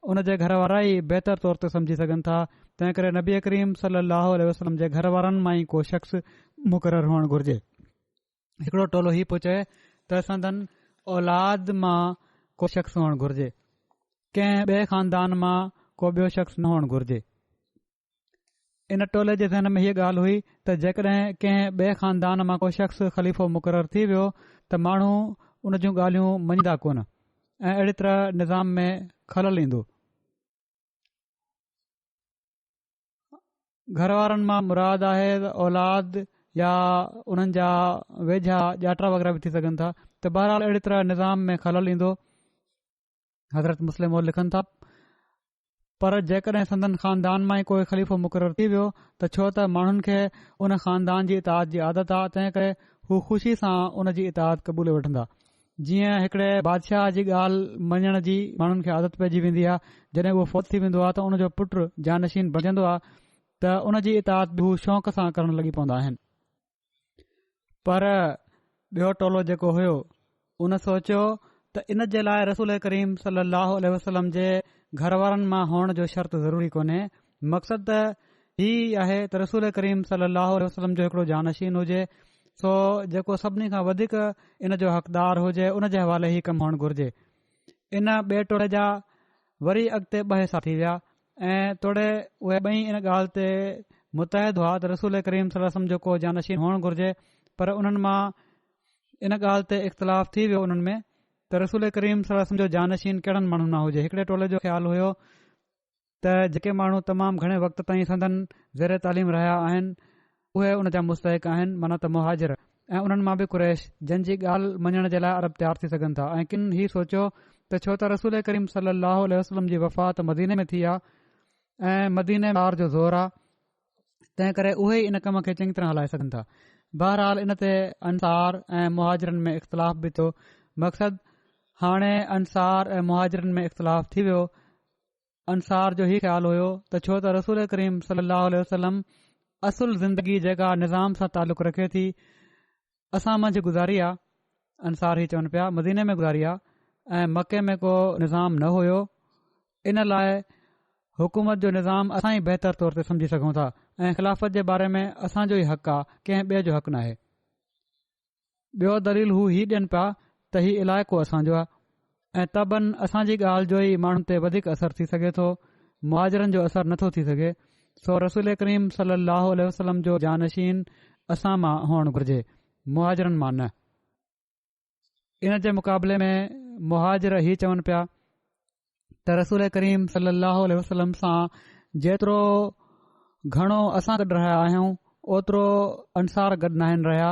उन जे घर वारा ई बहितर तौर ते सम्झी सघनि था, तंहिं करे नबी करीम सलाहु वसलम जे घर वारनि मां ई को शख़्स मुक़ररु हुअणु घुर्जे। हिकिड़ो टोलो ही पुछे त संदन औलाद मां को शख़्स हुअणु घुर्जे, कंहिं ॿिए ख़ानदान मां को ॿियो शख़्स न हुअणु घुर्जे। इन टोले जे ज़हन में हीअ ॻाल्हि हुई त जेकॾहिं कंहिं ॿिए ख़ानदान मां को शख़्स ख़लीफ़ो मुक़ररु थी वियो त माण्हू उन जूं ॻाल्हियूं मञींदा कोन ऐं अहिड़ी तरह निज़ाम में ख़लल ईंदो। घर वारनि मां मुराद आहे त औलाद या उन्हनि जा वेझा ॼातरा वग़ैरह बि थी सघनि था, त बहरहाल अहिड़ी तरह निज़ाम में ख़लल ईंदो। हज़रत मुस्लिम लिखनि था, पर जेकॾहिं संदन ख़ानदान मां ई कोई ख़लीफ़ो मुक़ररु थी वियो त छो त माण्हुनि खे उन ख़ानदान जी इताद जी आदत आहे, तंहिं करे हू ख़ुशी सां उन जी इताद क़बूले वठंदा। जीअं हिकिड़े बादशाह जी ॻाल्हि मञण जी माण्हुनि खे आदत पइजी वेंदी आहे, जॾहिं उहो फ़ौत थी वेंदो आहे त उन जो पुटु जानशीन बणजंदो आहे त उन जी इताद बि हू शौक़ सां करण लॻी पवंदा आहिनि। पर ॿियो टोलो जेको हुयो उन सोचियो त इन जे लाइ रसूल करीम सलाहु वसलम जे घर वारनि मां हुअण जो शर्त ज़रूरी कोन्हे। मक़सद त ही आहे त रसूल करीम सलाहु वसलम जो हिकिड़ो जानशीन हुजे, सो जेको सभिनी खां वधीक इन जो हक़दार हुजे उन जे हवाले ई कमु हुअणु घुर्जे। इन ॿिए टोले जा वरी अॻिते 2 हिसा थी विया ऐं तोड़े उहे ॿई इन ॻाल्हि ते मुतहद हुआ त रसूल करीम सलाहु जो को जानशीन हुअणु घुर्जे, पर उन्हनि मां इन ॻाल्हि ते इख़्तिलाफ़ थी वियो उन्हनि में त रसूल करीम सलाहु जो जानशीन कहिड़नि माण्हुनि मां हुजे। हिकिड़े टोले जो ख़्यालु हुयो त जेके माण्हू तमामु घणे वक़्त ताईं संदन ज़ेर तालीम रहिया आहिनि उहे उन जा मुस्तहिक आहिनि, माना त मुहाजिर, ऐं उन्हनि मां बि कुरैश जंहिंजी ॻाल्हि मञण जे लाइ अरब तयारु थी सघनि था। ऐं किन ही सोचियो त छो त रसूल करीम सलाहु वसलम जी वफ़ात मदीने में थी आहे ऐं मदीने में जो ज़ोर आहे, तंहिं करे उहे ई इन कम खे चङी तरह हलाए सघनि था। बहरहाल इन ते अंसार ऐं मुहाजिरनि में इख़्तिलाफ़ बि थियो। मक़सद हाणे अंसार ऐं मुहाजिरनि में इख़्तिलाफ़ थी वियो। अंसार जो ही ख़्यालु हुयो त छो त रसूल करीम सलाहु वसलम असुल ज़िंदगी जेका निज़ाम सां तालुक़ रखे थी असां मंझि गुज़ारी आहे, अंसार ही चवनि पिया मदीने में गुज़ारी आहे ऐं मके में को निज़ाम न हुयो। इन लाइ हुकूमत जो निज़ाम असां ई बहितर तौर ते सम्झी सघूं था ऐं ख़िलाफ़त जे बारे में असांजो ई हक़ आहे, कंहिं ॿिए जो हक़ नाहे। ॿियो दलील हू ही ॾियनि पिया त ही इलाइक़ो असांजो आहे ऐं तबनि असांजी ॻाल्हि जो ई माण्हुनि ते वधीक असरु थी सघे थो, मुहाजिरनि जो असरु नथो थी सघे। सो रसूल करीम सलाहु वसलम जो जानशीन असां मां हुअणु घुर्जे, मुहाजिरनि मां न। इन जे मुक़ाबले में मुहाजिर ही चवनि पिया त रसूल करीम सलाहु वसलम सां जेतिरो घणो असां गॾु रहिया आहियूं ओतिरो अंसार गॾु नाहिनि रहिया,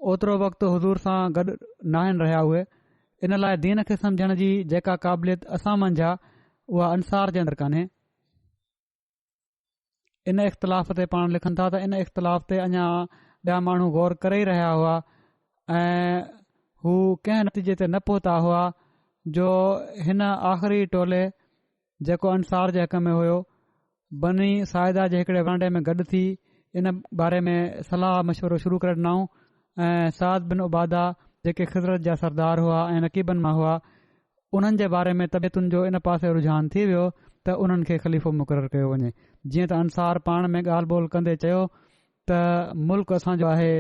ओतिरो वक़्तु हुज़ूर सां गॾु नाहिनि रहिया उहे। इन लाइ दीन खे सम्झण जी जेका क़ाबिलियत असां मंझि आहे उहा अंसार जे अंदरि कान्हे। इन इख़्तिलाफ़ ते पाण लिखनि था त इन इख़्तिलाफ़ ते अञा ॿिया माण्हू गौर करे ई रहिया हुआ ऐं हू कंहिं नतीजे ते न पहुता हुआ जो हिन आख़िरी टोले जेको अंसार जे हक़ में हुयो बनी साइदा जे हिकिड़े वांडे में गॾु थी इन बारे में सलाह मशवरो शुरू करे ॾिनऊं ऐं साद बिन उबादा जेके ख़िज़रत जा सरदार हुआ ऐं नक़ीबनि मां हुआ उन्हनि जे बारे में तबियतुनि जो इन पासे रुझान थी वियो त उन्हनि खे ख़लीफ़ो मुक़ररु कयो वञे। जीअं त अंसार पाण में ॻाल्हि ॿोल कंदे चयो त मुल्क असांजो आहे,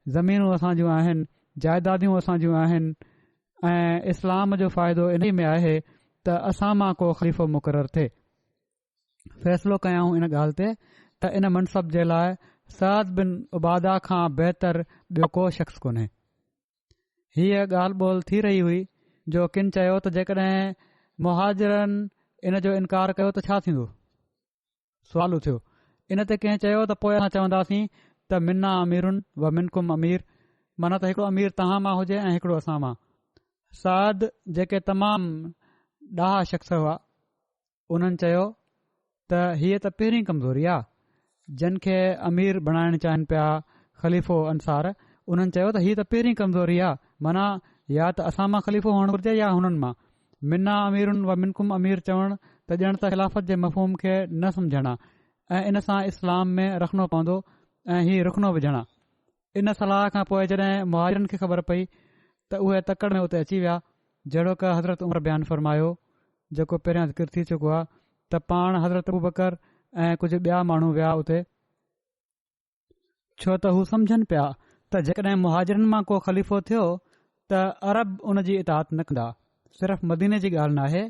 ज़मीनूं असां जूं आहिनि, जाइदादियूं असां जूं आहिनि ऐं इस्लाम जो फ़ाइदो इन में आहे त असां मां को ख़लीफ़ो मुक़ररु थिए। फ़ैसिलो कयाऊं इन ॻाल्हि ते त इन मनसब जे लाइ साद बिन उबादा खां बहितर ॿियो को शख़्स कोन्हे। हीअ ॻाल्हि ॿोल थी रही हुई जो किन चयो त जेकॾहिं मुहाजिरनि इन जो इनकार कयो त छा थींदो। सुवाल उथियो। इन ते कंहिं चयो त पोइ असां चवंदासीं त मिना अमीरुन व मिनकुम अमीर, माना त हिकिड़ो अमीर तव्हां मां हुजे ऐं हिकिड़ो असां मां। साद जेके तमामु ॾाहा शख़्स हुआ उन्हनि चयो त हीअ त पहिरीं कमज़ोरी आहे, जिन खे अमीर बणाइण चाहिनि पिया ख़लीफ़ो अंसार, उन्हनि चयो त हीअ त पहिरीं कमज़ोरी आहे, माना या त असां मां ख़लीफ़ो हुअणु घुरिजे या हुननि मां। मिना अमीरुन व मिनकुम अमीर चवणु त ॼण त ख़िलाफ़त जे मफ़हूम खे न सम्झणा ऐं इन सां इस्लाम में रखणो पवंदो ऐं हीउ रुखनो विझणा। इन सलाह खां पोइ जॾहिं मुहाजिरनि खे ख़बर पई त उहे तकड़ में उते अची विया, जहिड़ो क हज़रत उमर बयानु फ़रमायो, जेको पहिरियां ज़िक्र थी चुको आहे त पाण हज़रत अबू बकर ऐं कुझु ॿिया माण्हू विया उते, छो त हू सम्झनि पिया त जेकॾहिं मुहाजिरनि मां को ख़लीफ़ो थियो त अरब उन जी इताद न कंदा। सिर्फ़ मदीने जी ॻाल्हि न आहे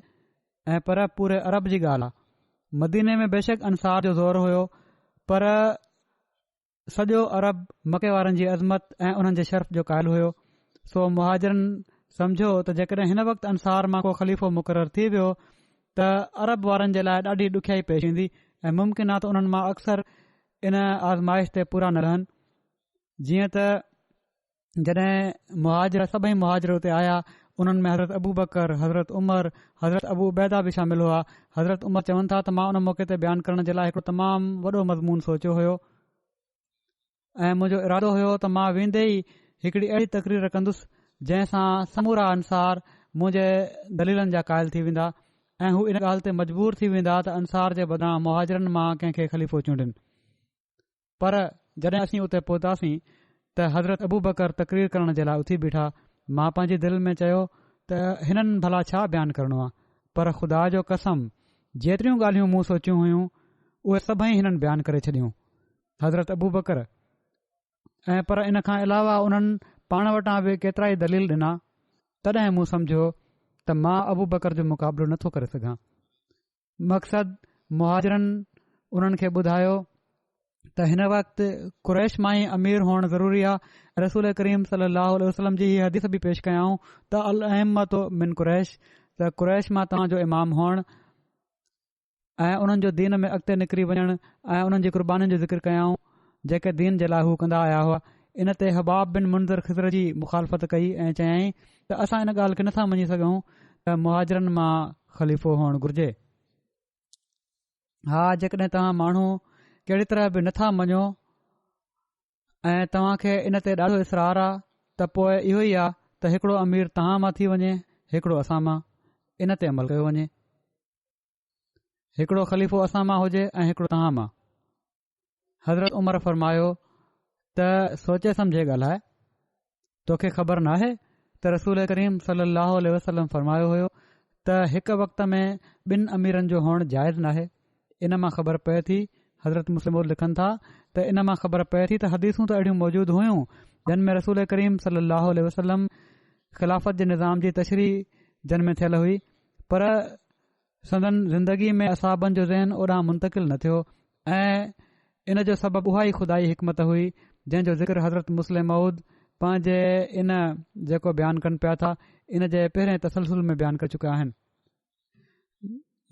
ऐं पर पूरे अरब जी ॻाल्हि आहे। मदीने में बेशक अंसार जो ज़ोर हुयो, पर सॼो अरब मके वारनि जी अज़मत ऐं उन्हनि जे शर्फ़ जो क़ाइल हुयो। सो मुहाजिरनि समझो त जेकॾहिं हिन वक़्तु अंसार मां को ख़लीफ़ो मुक़ररु थी वियो त अरब वारनि जे लाइ ॾाढी ॾुखियाई पेश ईंदी ऐं मुमकिन आहे त उन्हनि मां अक्सर इन आज़माइश ते पूरा न रहनि। जीअं त जॾहिं मुहाजिर सभई मुहाजिर उते आया, उन्हनि में हज़रत अबू बकर, हज़रत उमर, हज़रत अबू उबैदा बि शामिल हुआ। हज़रत उमर चवनि था त मां उन मौक़े ते बयानु करण जे लाइ हिकिड़ो तमामु वॾो मज़मून सोचियो हुयो ऐं मुंहिंजो इरादो हुयो त मां वेंदे ई हिकिड़ी अहिड़ी तक़रीर कंदुसि जंहिंसां समूरा अंसार मुंहिंजे दलीलनि जा क़ाइल थी वेंदा ऐं हू इन ॻाल्हि ते मजबूर थी वेंदा त अंसार जे बदिरां मुहाजिरनि मां कंहिंखे ख़लीफ़ो चूंडनि। पर जॾहिं असीं उते पहुतासीं त हज़रत अबू बकर तक़रीर करण जे लाइ उथी बीठा। मां पंहिंजी दिलि में चयो त हिननि भला छा बयानु करणो आहे, पर ख़ुदा जो कसम जेतिरियूं ॻाल्हियूं मूं सोचियूं हुयूं उहे सभई हिननि बयानु करे छॾियूं, हज़रत अबू बकर। ऐं पर इन खां अलावा उन्हनि पाण वटां बि केतिरा ई दलील ॾिना। तॾहिं मूं सम्झो त मां अबू बकर जो मुक़ाबिलो नथो करे सघां। मक़सदु मुहाजिरनि उन्हनि खे ॿुधायो त हिन वक़्तु कुरैश मां ई अमीर हुअणु ज़रूरी आहे। रसूल करीम सलाहु वसलम जी हीअ हदीस बि पेश कयाऊं त अल अहमत मिन कुरैश, त कुरैश मां तव्हां जो इमाम हुअणु ऐं उन्हनि जो दीन में अॻिते निकिरी वञणु ऐं उन्हनि जी क़ुर्बानीुनि जो ज़िक्र कयाऊं जेके दीन जे लाइ हू कंदा आया हुआ। इन ते हबाब बिन मुंज़र ख़िज़र जी मुखालफ़त कई ऐं चयाईं त असां इन ॻाल्हि खे नथा मञी सघूं त मुहाजिरनि मां ख़लीफ़ो हुअणु घुर्जे। हा, जेकॾहिं तव्हां माण्हू कहिड़ी तरह बि नथा मञो ऐं तव्हां खे इन ते ॾाढो इसरार आहे त पोइ इहो ई आहे त हिकिड़ो अमीर तव्हां मां थी वञे, हिकिड़ो असां मां। इन ते अमल कयो वञे। हिकिड़ो ख़लीफ़ो असां मां हुजे ऐं हिकिड़ो तव्हां मां। हज़रत उमर फरमायो त सोचे सम्झे ॻाल्हाए, तोखे ख़बर नाहे त रसूल करीम सलाहु वसलम फरमायो हुयो त हिकु वक़्त में ॿिनि अमीरनि जो हुअणु जाइज़ नाहे। इन मां ख़बर पए थी, हज़रत मुस्लिम लिखनि था त इन मां ख़बर पए थी त हदीसूं त अहिड़ियूं मौजूदु हुयूं जिन में रसूल करीम सलाहु वसलम ख़िलाफ़त जे निज़ाम जी तशरीह जिन में थियल हुई, पर संदन ज़िंदगी में असाबनि जो ज़हन ओॾां मुंतक़िल न थियो ऐं इन जो सबबु उहा ई खुदाई हिकमत हुई जंहिं जो ज़िक्र हज़रत मुस्लिम मऊद पंहिंजे इन जेको बयानु कनि पिया था इन जे पहिरें तसलसुल में बयानु करे चुका आहिनि।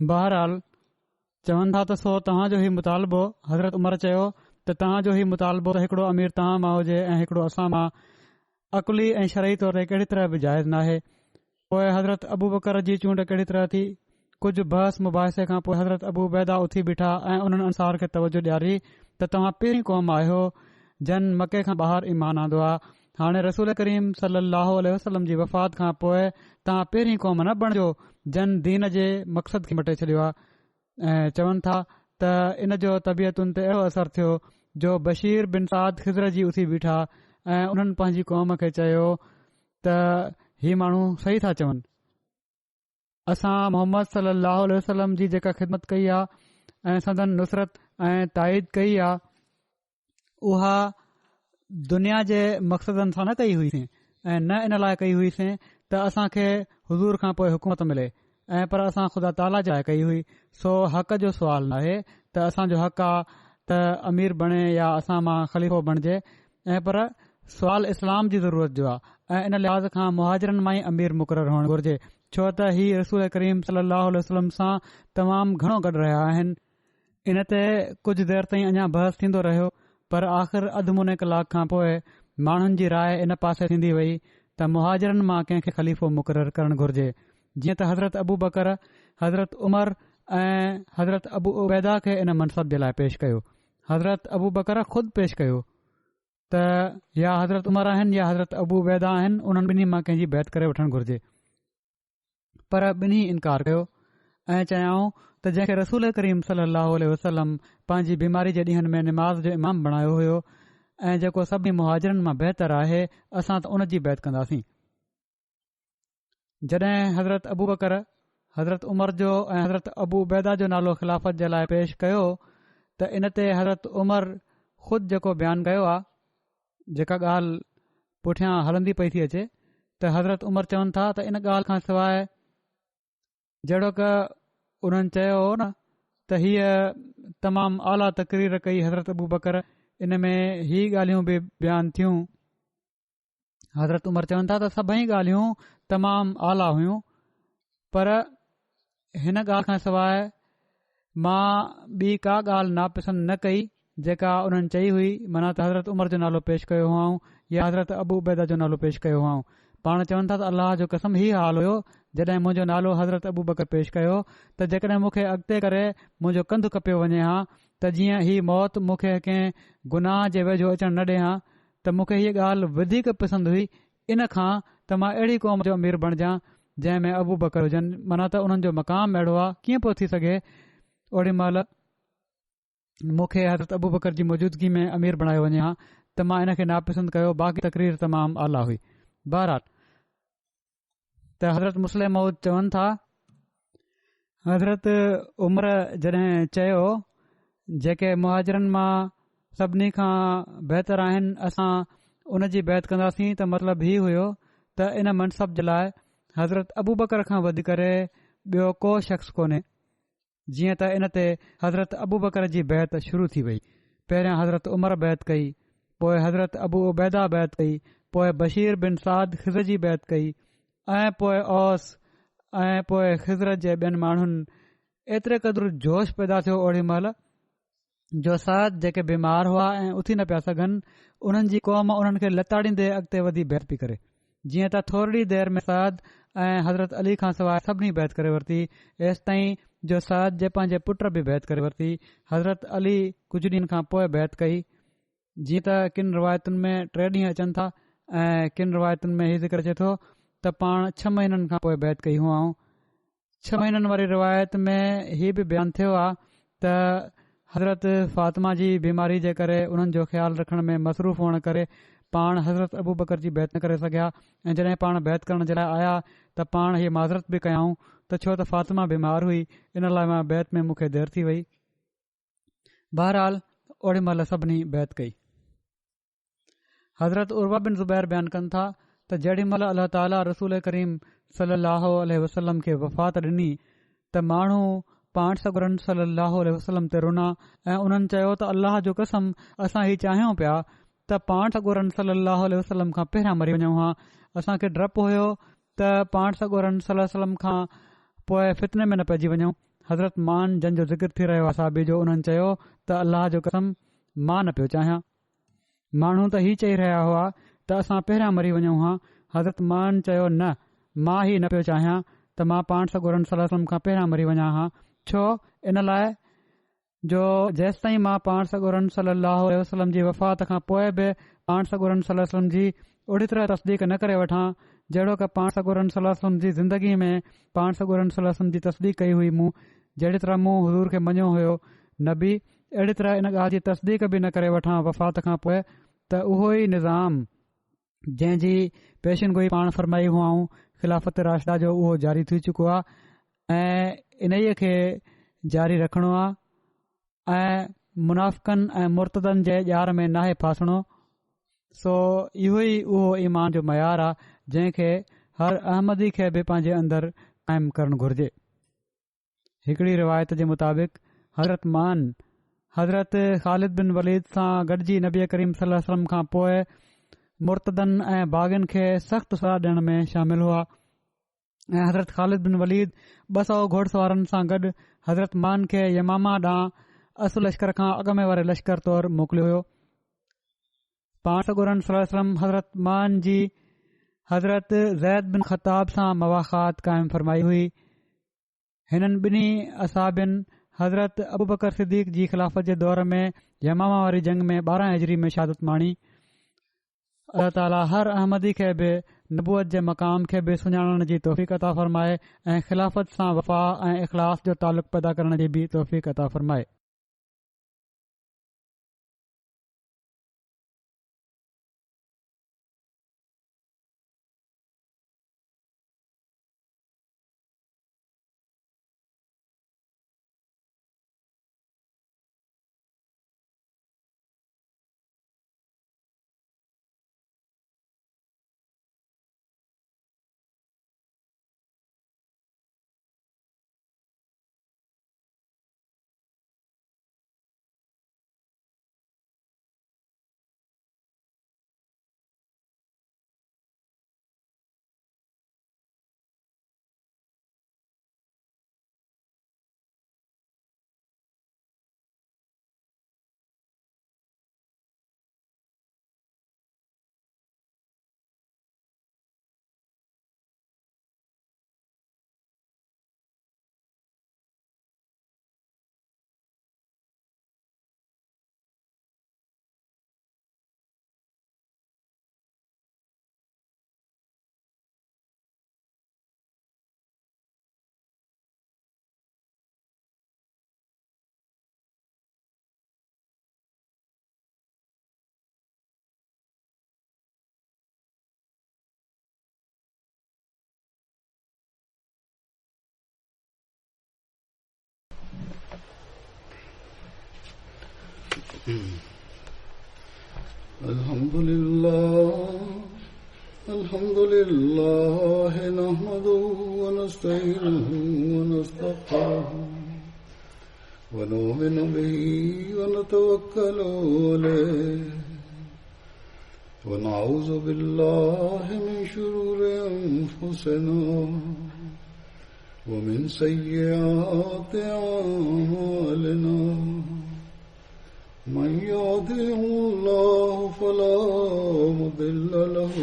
बहरहाल चवनि था त सो तव्हां जो ई मुतालबो, हज़रत उमर चयो त तव्हां जो ई मुतालबो त हिकिड़ो अमीर तव्हां मां हुजे ऐं हिकिड़ो असां मां अकुली ऐं शरई तौर ते कहिड़ी तरह बि जाइज़ नाहे। पोइ हज़रत अबू बकर जी चूंड कहिड़ी तरह थी। कुझु बहस मुबाहिसे खां पोइ हज़रत अबू उबैदा उथी बीठा ऐं उन्हनि अंसार खे तवजो ॾियारी त तव्हां पहिरीं क़ौम आहियो जन मके खां ॿाहिरि ईमान आंदो आहे। हाणे रसूल करीम सलाहु वसलम जी वफ़ात खां पोइ तव्हां पहिरीं क़ौम न बणिजो जन दीन जे मक़सद खे मटे छॾियो आहे। ऐं चवनि था त इन जो तबियतुनि ते अहिड़ो असरु थियो जो बशीर बिन साद ख़िज़र जी उथी बीठा ऐं उन्हनि पंहिंजी क़ौम खे चयो त ही माण्हू सही था चवनि। असां मोहम्मद सलाहु वसलम जी जेका ख़िदमत कई आहे ऐं संदन नुसरत ऐं ताईद कई आहे उहा दुनिया जे मक़सदनि सां न कई हुईसीं ऐं न इन लाइ कई हुईसीं त असां खे हुज़ूर खां पोइ हुकूमत मिले ऐं पर असां ख़ुदा ताला जे लाइ कई हुई। सो हक़ जो सुवाल नाहे त असांजो हक़ आहे त अमीर बणे या असां मां ख़लीफ़ो बणिजे ऐं पर सुवाल इस्लाम जी ज़रूरत जो आहे ऐं इन लिहाज़ खां मुहाजिरनि मां ई अमीर मुक़ररु हुअणु घुर्जे, छो त ही रसूल करीम सलाहु वसलम सां तमामु घणो गॾु रहिया आहिनि। इन ते कुझु देर ताईं अञा बहस थींदो रहियो, पर आख़िर अधु मुने कलाक खां पोइ माण्हुनि जी राय इन पासे थींदी वई त मुहाजिरनि मां कंहिंखे ख़लीफ़ो मुक़ररु करणु घुर्जे। जीअं त हज़रत अबू बकर, हज़रत उमर ऐं हज़रत अबू उबैदा खे इन मनसब जे लाइ पेश कयो। हज़रत अबू बकर ख़ुदि पेश कयो त या हज़रत उमर आहिनि या हज़रत अबू उबैदा आहिनि, उन्हनि ॿिन्ही मां कंहिंजी बैत करे वठणु घुर्जे। पर ॿिन्ही इनकार कयो ऐं चयाऊं त जंहिंखे रसूल करीम सलाहु वसलम पंहिंजी बीमारी जे ॾींहनि में निमाज़ जो इमाम बणायो हुयो ऐं जेको सभिनी मुहाजिरनि मां बहितर आहे, असां त उन जी बैत कंदासीं। जॾहिं हज़रत अबू बकर हज़रत उमर जो ऐं हज़रत अबू उबैदा जो नालो ख़िलाफ़त जे लाइ पेश कयो त इन ते हज़रत उमर ख़ुदि जेको बयानु कयो आहे, जेका ॻाल्हि पुठियां हलंदी पई थी अचे, त हज़रत उमर चवनि था त इन ॻाल्हि खां सवाइ जहिड़ो क उन्हनि चयो न त हीअ तमामु आला तक़रीर कई हज़रत अबू बकर, इन में ही ॻाल्हियूं बि बयानु थियूं। हज़रत उमर चवनि था त सभई ॻाल्हियूं तमामु आला हुयूं, पर हिन ॻाल्हि खां सवाइ मां ॿी का ॻाल्हि नापसंद न कई जेका उन्हनि चई हुई, माना त हज़रत उमर जो नालो पेश कयो हुआऊं या हज़रत अबू उबैदा जो नालो पेश कयो हुआऊं। पाण चवनि था त अल्लाह जो कसम ही हाल हुयो जॾहिं मुंहिंजो नालो हज़रत अबू बकर पेश कयो त जेकॾहिं मूंखे अॻिते करे मुंहिंजो कंधु कपियो वञे हा त जीअं ही मौत मूंखे कंहिं गुनाह जे वेझो अचणु न ॾे हा, त मूंखे हीअ ॻाल्हि वधीक पसंदि हुई इन खां त मां अहिड़ी क़ौम जो अमीर बणिजां जंहिं में अबू बकर हुजनि, माना त उन्हनि जो मक़ाम अहिड़ो आहे। कीअं पियो थी सघे ओॾी महिल मूंखे हज़रत अबू बकर जी मौजूदगी में अमीर बणायो वञे हा, त मां इन खे नापसंद कयो। बाक़ी तक़रीर तमामु आला हुई। बहरहाल त हज़रत मुस्लिम मौद चवनि था हज़रत उमर जॾहिं चयो जेके मुहाजिरनि मां सभिनी खां बहितर आहिनि, असां उन जी बैत कंदासीं, त मतिलबु ही हुयो त इन मनसब जे लाइ हज़रत अबू बकर खां वधी करे ॿियो को शख़्स कोन्हे। जीअं त इन ते हज़रत अबू बकर जी बैत शुरू थी वई। पहिरियां हज़रत उमर बैत कई, पोइ हज़रत अबू उबैदा बैत कई, पोइ बशीर बिन साद ख़िज़र जी बैत कई ऐं पोइ औस ऐं पोइ ख़िज़र जे ॿियनि माण्हुनि। एतिरे क़दुरु जोश पैदा थियो ओड़ी महिल जो साद जेके बीमार हुआ ऐं उथी न पिया सघनि, उन्हनि जी क़ौम उन्हनि खे लताड़ींदे अॻिते वधी बैत पई करे। जीअं त थोरी देर में साद ऐं हज़रत अली खां सवाइ सभिनी बैत करे वरिती, एसि ताईं जो साद जे पंहिंजे पुट बि बैत करे वरिती। हज़रत अली कुझु ॾींहनि खां पोइ बैत कई। जीअं त किन रिवायतुनि में 3 ॾींहं अचनि था ऐं किन रिवायतुनि में हीउ ज़िक्र अचे थो त पाण 6 महीननि खां पोइ बैत कई हुआऊं। 6 महीननि वारी रिवायत में हीउ बि बयानु थियो आहे त हज़रत फ़ातिमा जी बीमारी जे करे उन्हनि जो ख़्यालु रखण में मसरूफ़ हुअण करे पाण हज़रत अबू बकर जी बैत न करे सघिया ऐं जॾहिं पाण बैत करण जे लाइ आया त पाण हीअ माज़रत बि कयाऊं त छो त फ़ातिमा बीमार हुई, इन लाइ मां बैत में मूंखे देरि थी वई। बहरहाल ओड़ी महिल सभिनी बैत कई। हज़रत उर्वा बिन ज़ुबैर बयानु कनि था त जेॾी महिल अल्लाह ताला रसूल करीम सलाहु वसलम खे वफ़ात ॾिनी त माण्हू पाण सगुरन सलाहु वसलम ते रुना ऐं उन्हनि चयो त अल्लाह जो कसम असां ही चाहियूं पिया त पाण सगुरन सलाहु वसलम खां पहिरियां मरी वञूं हा। असांखे डपु हुयो त पाण सगुरन सलम खां पोइ फितने में न पइजी वञूं। हज़रत मान जंहिंजो ज़िक्र थी रहियो आहे साहबी जो, उन्हनि चयो त अल्लाह जो कसम मां न पियो चाहियां। माण्हू त ही चई रहिया हुआ त असां पहिरियां मरी वञूं हा। हज़रत मान चयो न, मां ही न पियो चाहियां त मां पाण सगुरन सलम खां पहिरियां मरी वञा हा। छो? इन लाइ जो जेसि ताईं मां पाण सगुरन सलाहु वसलम जी वफ़ात खां पोइ बि पाण सगुरन सलम जी ओड़ी तरह तस्दीक न करे वठां जहिड़ो की पाण सगुरन सलम जी ज़िंदगी में पाण सगुरन सलम जी तस्दीक कई हुई। मूं जहिड़ी तरह मूं हुज़ूर खे मञियो हुयो नबी, अहिड़ी तरह इन ॻाल्हि जी तस्दीक बि न करे वठां वफ़ात खां पोइ त उहो ई निज़ाम जंहिंजी पेशिनगोई पाण फरमाई हुआऊं ख़िलाफ़त राशिदा जो, उहो जारी थी चुको आहे ऐं इन ई खे जारी रखणो आहे ऐं मुनाफ़िक़नि ऐं मुर्तदनि जे ॼार में नाहे फासणो। सो इहो ई उहो ईमान जो मयार आहे जंहिंखे हर अहमदी खे बि पंहिंजे अंदरि क़ाइमु करणु घुर्जे। हिकिड़ी रिवायत जे मुताबिक़ हज़रत मान हज़रत ख़ालिद बिन वलीद सां गॾिजी नबी करीम सल्लल्लाहु अलैहि वसल्लम खां पोइ मुर्तदनि ऐं बाग़नि खे सख़्तु सज़ा ॾियण में शामिल हुआ ऐं हज़रत ख़ालिद बिन वलीद 200 घोड़सवारनि सां गॾु हज़रत मान खे यमामा ॾांहुं असुल लश्कर खां अॻ में वारे लश्कर तौरु मोकिलियो हुयो। पाण सॻोरन सल्लल्लाहु अलैहि वसल्लम हज़रत मान जी हज़रत ज़ैद बिन ख़त्ताब सां मवाख़ात क़ाइमु फ़रमाई हुई। हिननि ॿिन्ही असाबिन हज़रत अबू बकर सिद्दीक़ जी ख़िलाफ़त जे दौर में यमामा वारी जंग में 12 हिजरी में शहादत माणी। अल्लाह ताला हर अहमदी खे बि नबूअत जे मक़ाम खे बि सुञाणण जी तौफ़ीक़ अता फ़रमाए ऐं ख़िलाफ़त सां वफ़ा ऐं इख़लास जो तालुक़ पैदा करण जी बि तौफ़ीक़ अता फ़रमाए। Alhamdulillah nahmaduhu wa nasta'inuhu wa nastaghfiruhu wa nu'minu bihi wa natawakkalu alayhi wa na'udhu billahi min shururi anfusina wa min sayyiati a'malina. من يهده الله فلا مضل له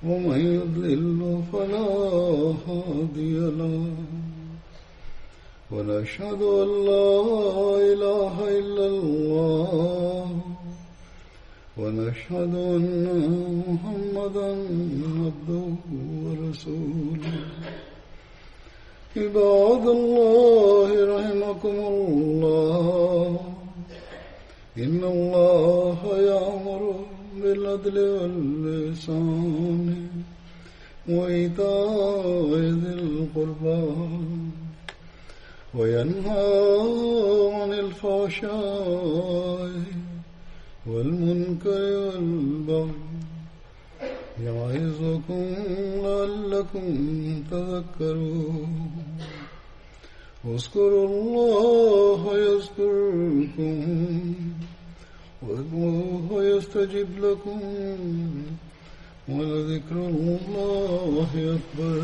ومن يضلل فلا هادي له ونشهد أن لا إله إلا الله ونشهد أن محمدا عبده ورسوله. عباد الله رحمكم الله إن الله يأمر بالعدل والإحسان وإيتاء ذي القربى وينهى عن الفحشاء والمنكر والبغي يعظكم لعلكم تذكرون. اذكروا الله يذكركم وادعوه يستجب لكم ولذكر الله أكبر.